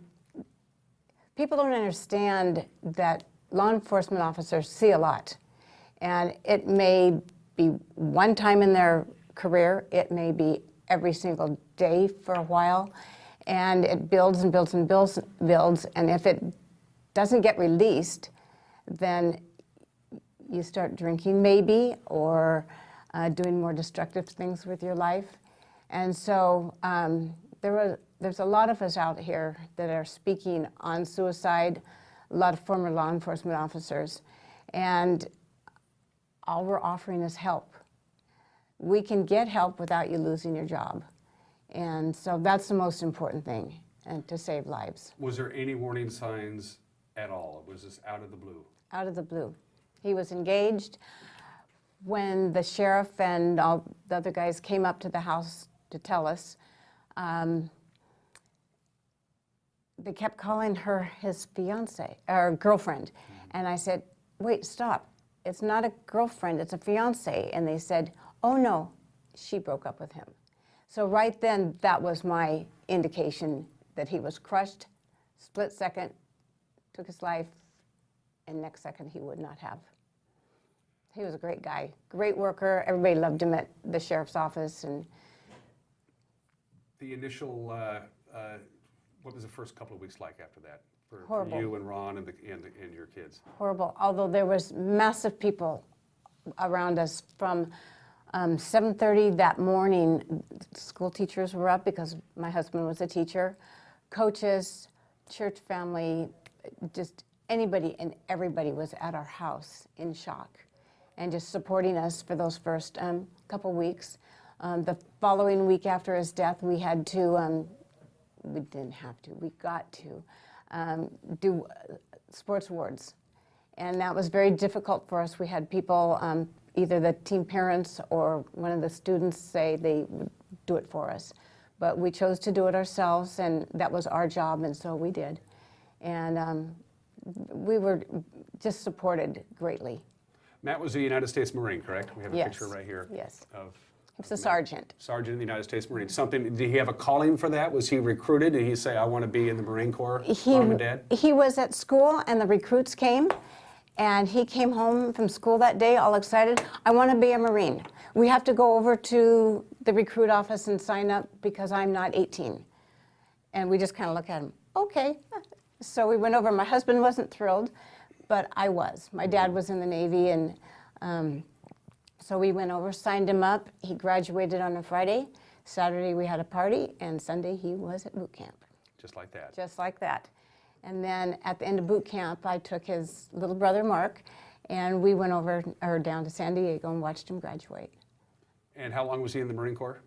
People don't understand that law enforcement officers see a lot. And it may be one time in their career, it may be every single day for a while, and it builds and builds and builds, and if it doesn't get released, then you start drinking maybe, or doing more destructive things with your life. And so there's a lot of us out here that are speaking on suicide, a lot of former law enforcement officers, and all we're offering is help. We can get help without you losing your job. And so that's the most important thing, and to save lives. Was there any warning signs at all? Was this out of the blue? Out of the blue. He was engaged. When the sheriff and all the other guys came up to the house to tell us, they kept calling her his fiance, or girlfriend. And I said, wait, stop. It's not a girlfriend, it's a fiance. And they said, oh no, she broke up with him. So right then, that was my indication that he was crushed, split second, took his life, and next second he would not have. He was a great guy, great worker. Everybody loved him at the sheriff's office. And The initial, what was the first couple of weeks like after that? For Horrible. you and Ron and your kids? horrible, although there was massive people around us from 7:30 that morning. School teachers were up because my husband was a teacher, coaches, church family, just anybody and everybody was at our house in shock and just supporting us for those first couple weeks. The following week after his death, we had to, we didn't have to, we got to do sports awards. And that was very difficult for us. We had people, either the team parents or one of the students say they would do it for us. But we chose to do it ourselves, and that was our job, and so we did. And we were just supported greatly. Matt was a United States Marine, correct? We have a Yes. picture right here. Yes. Of He was a sergeant. Sergeant in the United States Marine. Something, did he have a calling for that? Was he recruited? Did he say, I want to be in the Marine Corps, Mom and Dad? He was at school, and the recruits came, and he came home from school that day all excited. I want to be a Marine. We have to go over to the recruit office and sign up because I'm not 18. And we just kind of look at him, okay. So we went over. My husband wasn't thrilled, but I was. My dad was in the Navy, and so we went over, signed him up. He graduated on a Friday. Saturday we had a party, and Sunday he was at boot camp. Just like that. Just like that. And then at the end of boot camp, I took his little brother, Mark, and we went over or down to San Diego and watched him graduate. And how long was he in the Marine Corps?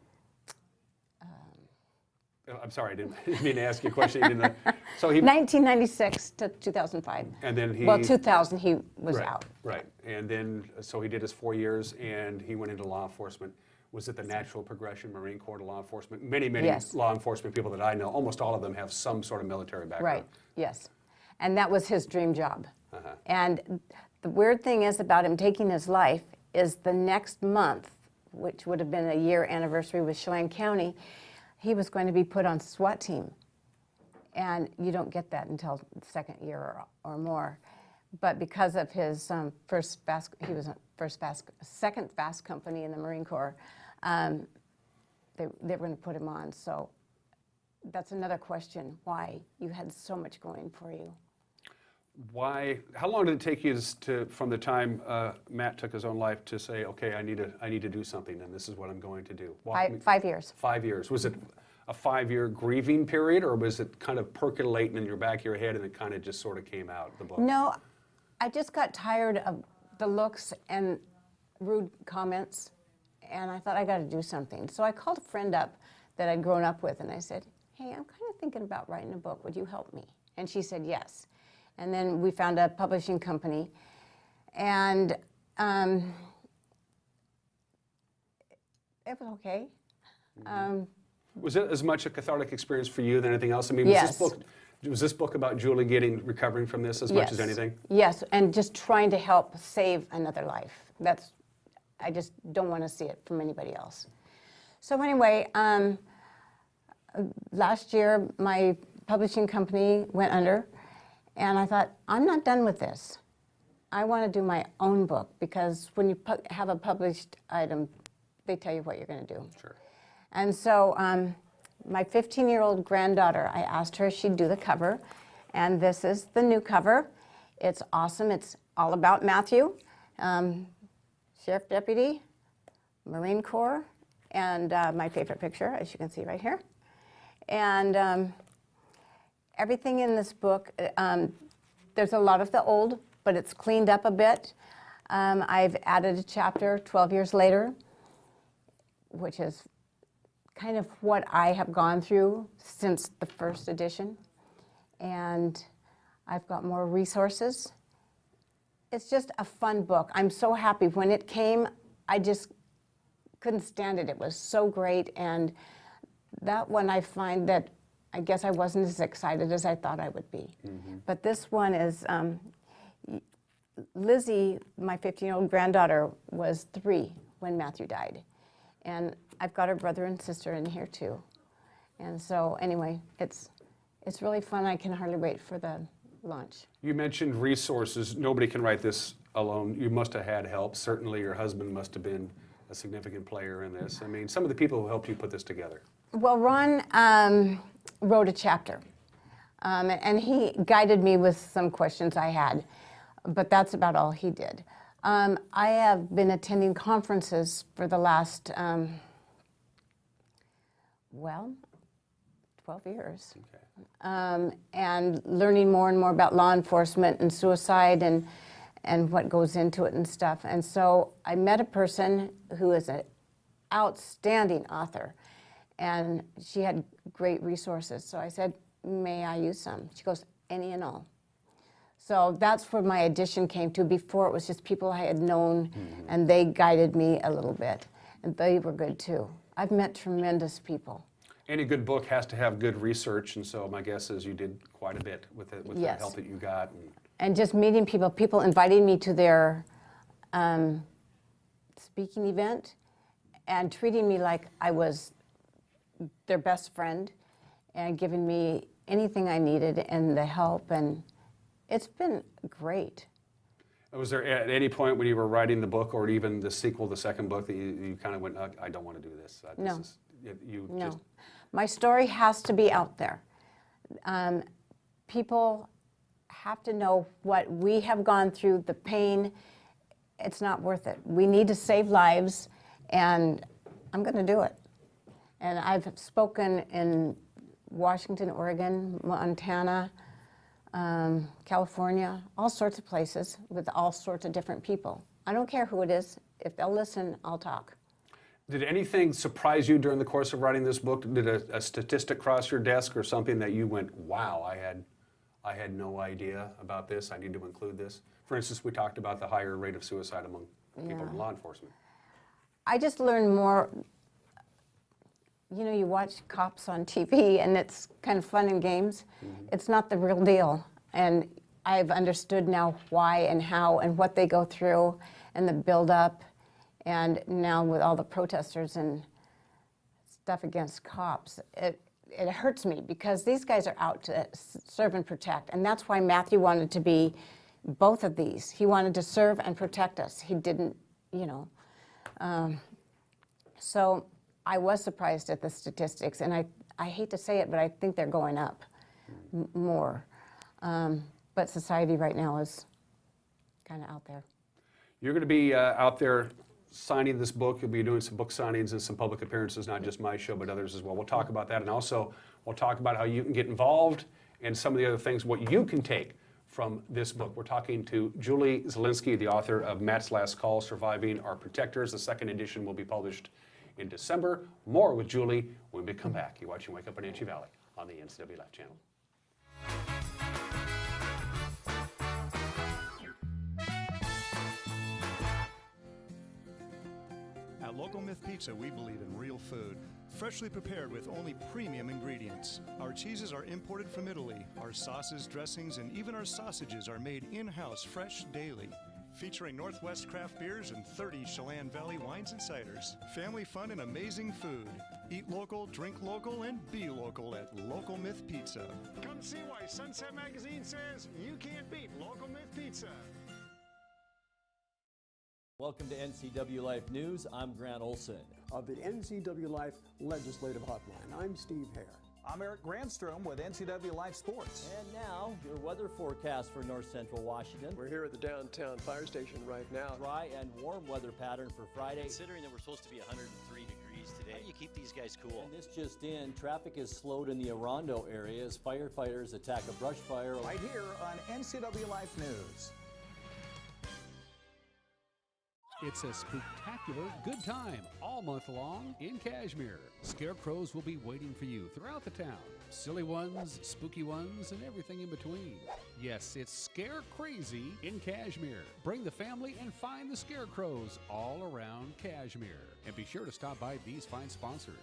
I'm sorry, I didn't mean to ask you a question. So he 1996 to 2005. And then he... Well, 2000 he was right, out. Right. And then, so he did his 4 years, and he went into law enforcement. Was it the natural progression, Marine Corps to law enforcement? Many Yes. law enforcement people that I know, almost all of them have some sort of military background. Right, yes. And that was his dream job. Uh-huh. And the weird thing is about him taking his life is the next month, which would have been a year anniversary with Chelan County, he was going to be put on SWAT team. And you don't get that until the second year or more. But because of his he was second fast company in the Marine Corps, they were going to put him on. So that's another question, why you had so much going for you. Why? How long did it take you from the time Matt took his own life to say, okay, I need to do something, and this is what I'm going to do? 5 years. 5 years. Was it a 5-year grieving period, or was it kind of percolating in your back of your head and it kind of just sort of came out, the book? No, I just got tired of the looks and rude comments, and I thought I got to do something. So I called a friend up that I'd grown up with, and I said, hey, I'm kind of thinking about writing a book. Would you help me? And she said yes. And then we found a publishing company, and it was okay. Was it as much a cathartic experience for you than anything else? I mean, Yes. was this book about Julie recovering from this as much as anything? Yes, and just trying to help save another life. I just don't want to see it from anybody else. So anyway, last year my publishing company went under, and I thought, I'm not done with this. I want to do my own book, because when you have a published item, they tell you what you're going to do. Sure. And so my 15-year-old granddaughter, I asked her if she'd do the cover, and this is the new cover. It's awesome. It's all about Matthew, Sheriff Deputy, Marine Corps, and my favorite picture, as you can see right here. And everything in this book, there's a lot of the old, but it's cleaned up a bit. I've added a chapter 12 years later, which is kind of what I have gone through since the first edition. And I've got more resources. It's just a fun book. I'm so happy. When it came, I just couldn't stand it. It was so great. And that one, I find that I guess I wasn't as excited as I thought I would be. Mm-hmm. But this one is, Lizzie, my 15-year-old granddaughter, was 3 when Matthew died. And I've got her brother and sister in here too. And so anyway, it's really fun. I can hardly wait for the launch. You mentioned resources. Nobody can write this alone. You must have had help. Certainly your husband must have been a significant player in this. I mean, some of the people who helped you put this together. Well, Ron wrote a chapter, and he guided me with some questions I had, but that's about all he did. I have been attending conferences for the last, 12 years. Okay. And learning more and more about law enforcement and suicide and what goes into it and stuff. And so I met a person who is an outstanding author, and she had great resources. So I said, may I use some? She goes, any and all. So that's where my edition came to. Before, it was just people I had known, and they guided me a little bit. And they were good too. I've met tremendous people. Any good book has to have good research, and so my guess is you did quite a bit with the Yes. help that you got. And just meeting people inviting me to their speaking event and treating me like I was their best friend and giving me anything I needed and the help, and it's been great. Was there at any point when you were writing the book or even the sequel, the second book, that you kind of went, I don't want to do this? No. No. Just... My story has to be out there. People have to know what we have gone through, the pain. It's not worth it. We need to save lives, and I'm going to do it. And I've spoken in Washington, Oregon, Montana, California, all sorts of places with all sorts of different people. I don't care who it is. If they'll listen, I'll talk. Did anything surprise you during the course of writing this book? Did a statistic cross your desk or something that you went, wow, I had no idea about this, I need to include this? For instance, we talked about the higher rate of suicide among people in law enforcement. I just learned more. You know, you watch cops on TV and it's kind of fun and games. It's not the real deal. And I've understood now why and how and what they go through and the build-up. And now with all the protesters and stuff against cops, it hurts me because these guys are out to serve and protect. And that's why Matthew wanted to be both of these. He wanted to serve and protect us. He didn't, you know. So I was surprised at the statistics, and I hate to say it, but I think they're going up more. But society right now is kind of out there. You're going to be out there signing this book. You'll be doing some book signings and some public appearances, not just my show, but others as well. We'll talk about that, and also we'll talk about how you can get involved and some of the other things, what you can take from this book. We're talking to Julie Zielinski, the author of Matt's Last Call, Surviving Our Protectors. The second edition will be published in December. More with Julie when we come back. You're watching Wake Up Wenatchee Valley on the NCW Life channel. At Local Myth Pizza, we believe in real food, freshly prepared with only premium ingredients. Our cheeses are imported from Italy. Our sauces, dressings, and even our sausages are made in-house fresh daily. Featuring Northwest craft beers and 30 Chelan Valley wines and ciders. Family fun and amazing food. Eat local, drink local, and be local at Local Myth Pizza. Come see why Sunset Magazine says you can't beat Local Myth Pizza. Welcome to NCW Life News. I'm Grant Olson. Of the NCW Life Legislative Hotline, I'm Steve Hare. I'm Eric Grandstrom with NCW Life Sports. And now, your weather forecast for north central Washington. We're here at the downtown fire station right now. Dry and warm weather pattern for Friday. Considering that we're supposed to be 103 degrees today, how do you keep these guys cool? And this just in, traffic is slowed in the Orondo area as firefighters attack a brush fire. Right here on NCW Life News. It's a spectacular good time all month long in Kashmir. Scarecrows will be waiting for you throughout the town. Silly ones, spooky ones, and everything in between. Yes, it's Scare Crazy in Kashmir. Bring the family and find the scarecrows all around Kashmir. And be sure to stop by these fine sponsors.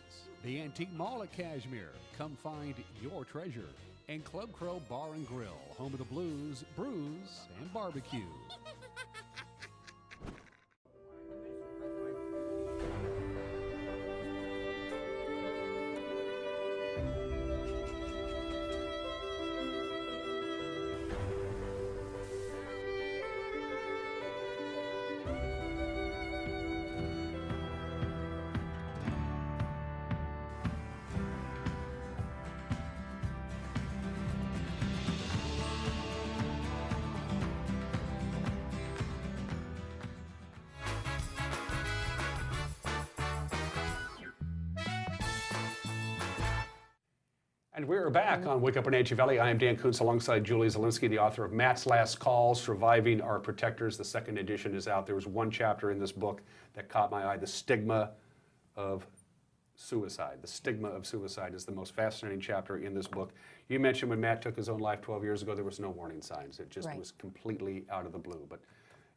The Antique Mall at Kashmir. Come find your treasure. And Club Crow Bar and Grill, home of the blues, brews, and barbecue. And we're back on Wake Up Wenatchee Valley. I am Dan Kuntz alongside Julie Zielinski, the author of Matt's Last Call, Surviving Our Protectors. The second edition is out. There was one chapter in this book that caught my eye, the stigma of suicide. The stigma of suicide is the most fascinating chapter in this book. You mentioned when Matt took his own life 12 years ago, there was no warning signs. It just was completely out of the blue. But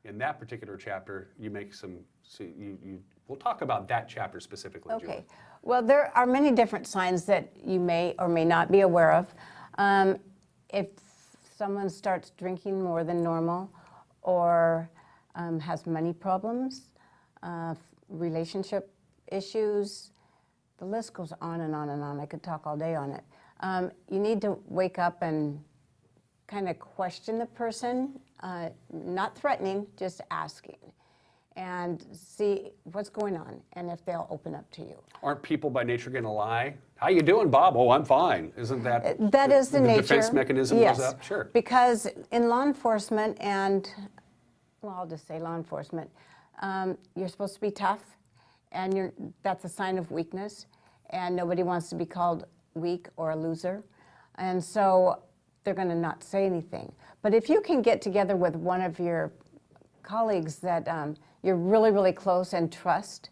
in that particular chapter, you make some, we'll talk about that chapter specifically, Okay. Julie. Well, there are many different signs that you may or may not be aware of. If someone starts drinking more than normal or has money problems, relationship issues, the list goes on and on and on. I could talk all day on it. You need to wake up and kind of question the person, not threatening, just asking. And see what's going on, and if they'll open up to you. Aren't people by nature going to lie? How you doing, Bob? Oh, I'm fine. Isn't that that is the nature? Defense mechanism yes. goes up? Sure. Because in law enforcement and, well, I'll just say law enforcement, you're supposed to be tough, and that's a sign of weakness. and nobody wants to be called weak or a loser. And so they're going to not say anything. But if you can get together with one of your colleagues that you're really, really close and trust,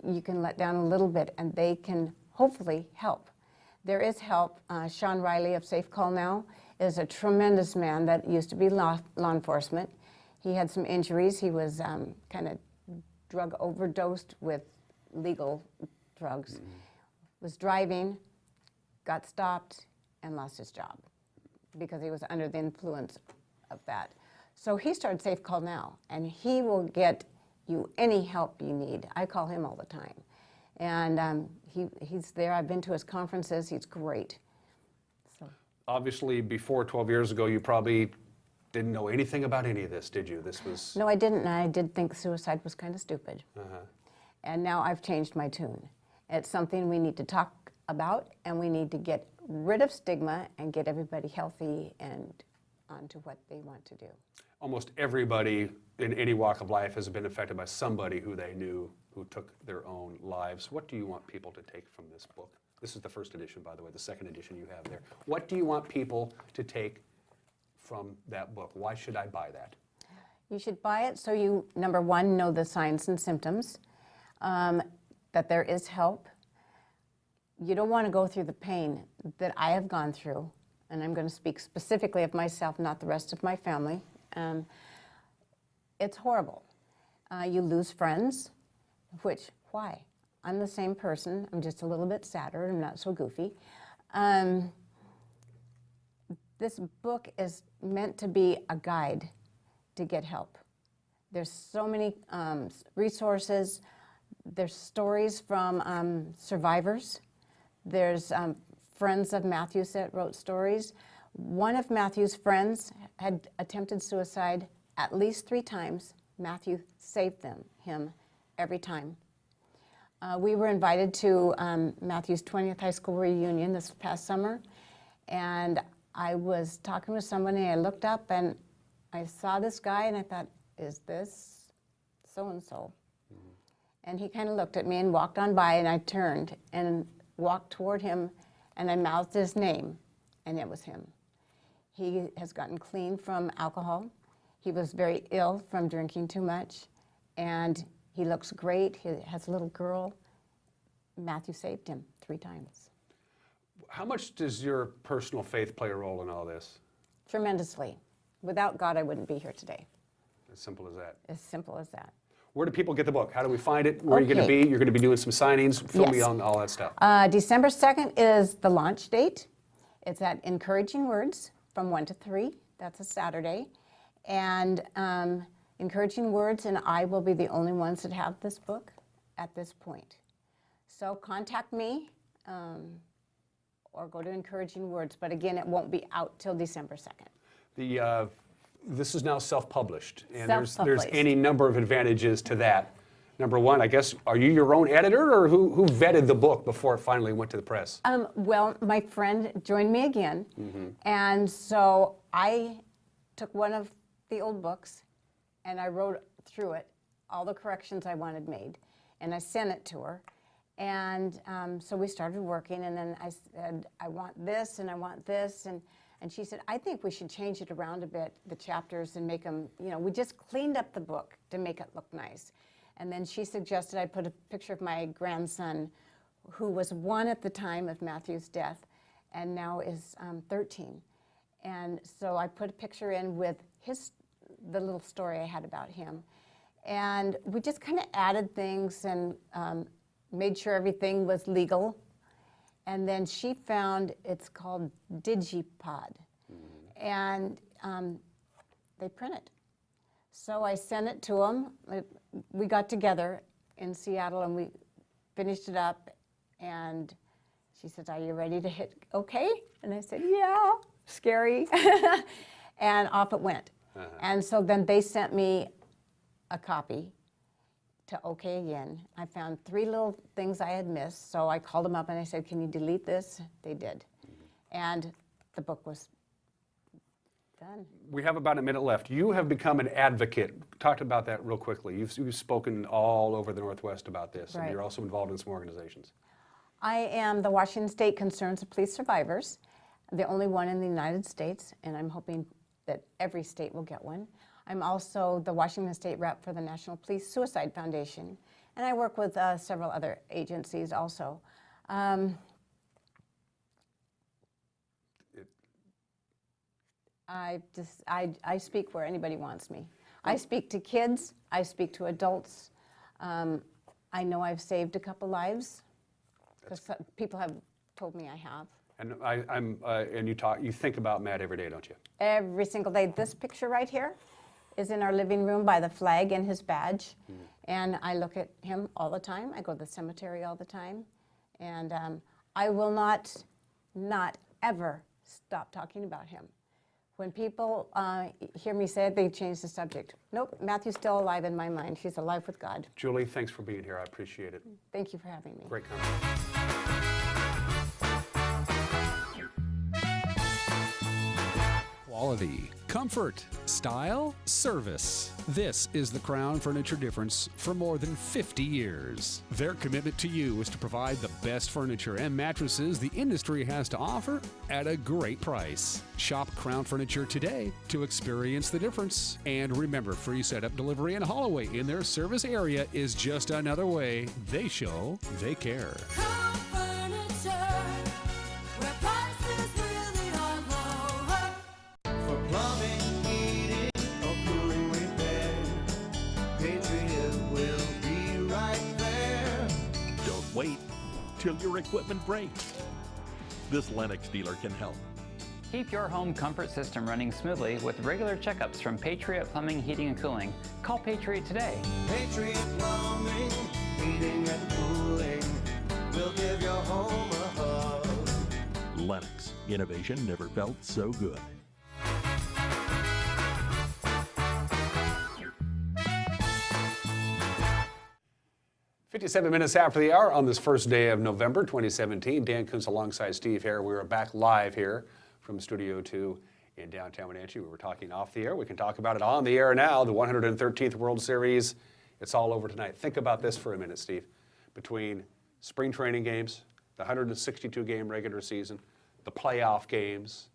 you can let down a little bit and they can hopefully help. There is help. Sean Riley of Safe Call Now is a tremendous man that used to be law enforcement. He had some injuries. He was kind of drug overdosed with legal drugs, was driving, got stopped, and lost his job because he was under the influence of that. So he started Safe Call Now, and he will get you any help you need. I call him all the time. And he's there. I've been to his conferences. He's great. So. Obviously, before 12 years ago, you probably didn't know anything about any of this, did you? This was... No, I didn't. And I did think suicide was kind of stupid. And now I've changed my tune. It's something we need to talk about, and we need to get rid of stigma and get everybody healthy and onto what they want to do. Almost everybody in any walk of life has been affected by somebody who they knew who took their own lives. What do you want people to take from this book? This is the first edition, by the way, the second edition you have there. What do you want people to take from that book? Why should I buy that? You should buy it so you, number one, know the signs and symptoms, that there is help. You don't want to go through the pain that I have gone through, and I'm going to speak specifically of myself, not the rest of my family. It's horrible. You lose friends, which, why? I'm the same person. I'm just a little bit sadder. I'm not so goofy. This book is meant to be a guide to get help. There's so many resources. There's stories from survivors. There's friends of Matthew's that wrote stories. One of Matthew's friends had attempted suicide at least 3 times. Matthew saved him every time. We were invited to Matthew's 20th high school reunion this past summer, and I was talking with somebody, and I looked up and I saw this guy and I thought, is this so-and-so? And he kind of looked at me and walked on by, and I turned and walked toward him, and I mouthed his name, and it was him. He has gotten clean from alcohol. He was very ill from drinking too much, and he looks great. He has a little girl. Matthew saved him 3 times. How much does your personal faith play a role in all this? Tremendously. Without God, I wouldn't be here today. As simple as that. As simple as that. Where do people get the book? How do we find it? Where are you going to be? You're going to be doing some signings. Fill me on all that stuff. December 2nd is the launch date. It's at Encouraging Words from 1 to 3. That's a Saturday. And Encouraging Words and I will be the only ones that have this book at this point. So contact me or go to Encouraging Words. But again, it won't be out till December 2nd. This is now self-published, and there's any number of advantages to that. Number one, I guess, are you your own editor, or who vetted the book before it finally went to the press? Well, my friend joined me again, and so I took one of the old books, and I wrote through it all the corrections I wanted made, and I sent it to her. And so we started working, and then I said, I want this, and I want this, and she said, I think we should change it around a bit, the chapters, and make them, we just cleaned up the book to make it look nice. And then she suggested I put a picture of my grandson, who was 1 at the time of Matthew's death, and now is 13. And so I put a picture in with the little story I had about him. And we just kind of added things and made sure everything was legal. And then she found, it's called Digipod, and they print it. So I sent it to them. We got together in Seattle and we finished it up, and she said, are you ready to hit okay? And I said, yeah, scary. And off it went. And so then they sent me a copy to okay again. I found 3 little things I had missed, so I called them up and I said, can you delete this? They did. And the book was done. We have about a minute left. You have become an advocate. Talk about that real quickly. You've spoken all over the Northwest about this, and you're also involved in some organizations. I am the Washington State Concerns of Police Survivors, the only one in the United States, and I'm hoping that every state will get one. I'm also the Washington State rep for the National Police Suicide Foundation, and I work with several other agencies also. I speak where anybody wants me. I speak to kids, I speak to adults. I know I've saved a couple lives, because people have told me I have. And and you think about Matt every day, don't you? Every single day. This picture right here is in our living room by the flag and his badge. And I look at him all the time. I go to the cemetery all the time. And I will not ever stop talking about him. When people hear me say it, they change the subject. Nope, Matthew's still alive in my mind. He's alive with God. Julie, thanks for being here. I appreciate it. Thank you for having me. Great comment. Quality, comfort, style, service. This is the Crown Furniture difference for more than 50 years. Their commitment to you is to provide the best furniture and mattresses the industry has to offer at a great price. Shop Crown Furniture today to experience the difference. And remember, free setup, delivery, and haul away in their service area is just another way they show they care. Wait till your equipment breaks. This Lennox dealer can help. Keep your home comfort system running smoothly with regular checkups from Patriot Plumbing, Heating, and Cooling. Call Patriot today. Patriot Plumbing, Heating, and Cooling will give your home a hug. Lennox, innovation never felt so good. 57 minutes after the hour on this first day of November 2017. Dan Kuntz alongside Steve here. We are back live here from Studio 2 in downtown Wenatchee. We were talking off the air. We can talk about it on the air now. The 113th World Series. It's all over tonight. Think about this for a minute, Steve. Between spring training games, the 162-game regular season, the playoff games,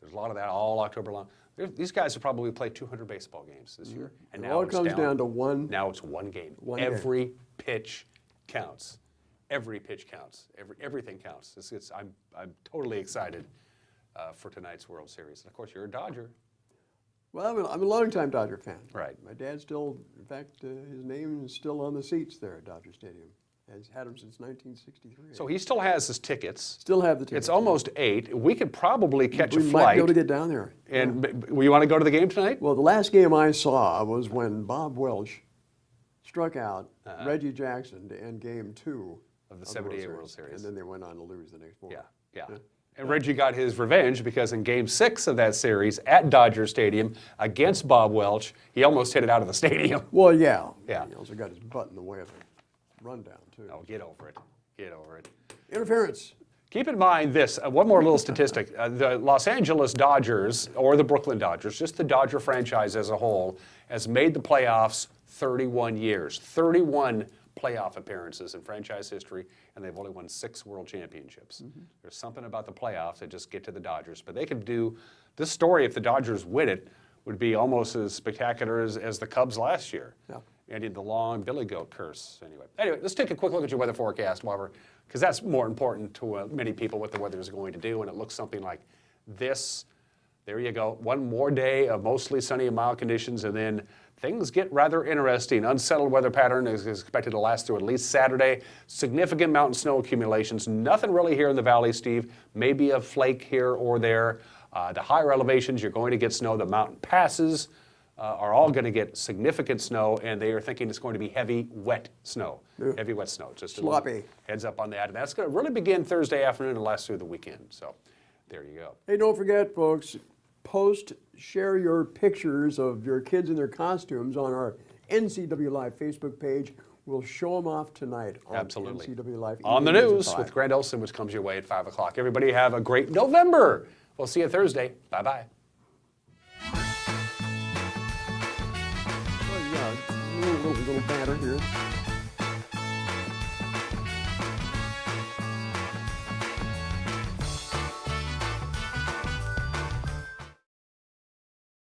there's a lot of that all October long. These guys have probably played 200 baseball games this year. And now it comes down to one. Now it's one game. One Every game. pitch counts. Every pitch counts. Everything counts. I'm totally excited for tonight's World Series. And of course, you're a Dodger. Well, I'm a longtime Dodger fan. Right. My dad still, in fact, his name is still on the seats there at Dodger Stadium. He's had them since 1963. So he still has his tickets. Still have the tickets. It's almost 8. We could probably catch a We flight. might be able to get down there. And you want to go to the game tonight? Well, the last game I saw was when Bob Welch struck out Reggie Jackson to end Game 2 of the 78 World Series. And then they went on to lose the next one. Yeah. And Reggie got his revenge because in Game 6 of that series at Dodger Stadium against Bob Welch, he almost hit it out of the stadium. Well, yeah. Yeah. He also got his butt in the way of the rundown, too. Oh, get over it. Get over it. Interference. Keep in mind this, one more little statistic. The Los Angeles Dodgers, or the Brooklyn Dodgers, just the Dodger franchise as a whole, has made the playoffs 31 years. 31 playoff appearances in franchise history, and they've only won 6 world championships. There's something about the playoffs that just get to the Dodgers. But they could do, this story, if the Dodgers win it, would be almost as spectacular as the Cubs last year. Yeah. Ending the long Billy Goat curse. Anyway, let's take a quick look at your weather forecast, because that's more important to many people what the weather is going to do, and it looks something like this. There you go. One more day of mostly sunny and mild conditions, and then things get rather interesting. Unsettled weather pattern is expected to last through at least Saturday. Significant mountain snow accumulations. Nothing really here in the valley, Steve. Maybe a flake here or there. The higher elevations, you're going to get snow. The mountain passes are all going to get significant snow, and they are thinking it's going to be heavy, wet snow. Heavy, wet snow. Just a sloppy. Heads up on that. And that's going to really begin Thursday afternoon and last through the weekend. So there you go. Hey, don't forget, folks, share your pictures of your kids in their costumes on our NCW Live Facebook page. We'll show them off tonight on Absolutely. NCW Live. On the news with Grant Olson, which comes your way at 5 o'clock. Everybody have a great November. We'll see you Thursday. Bye-bye. Little banter here.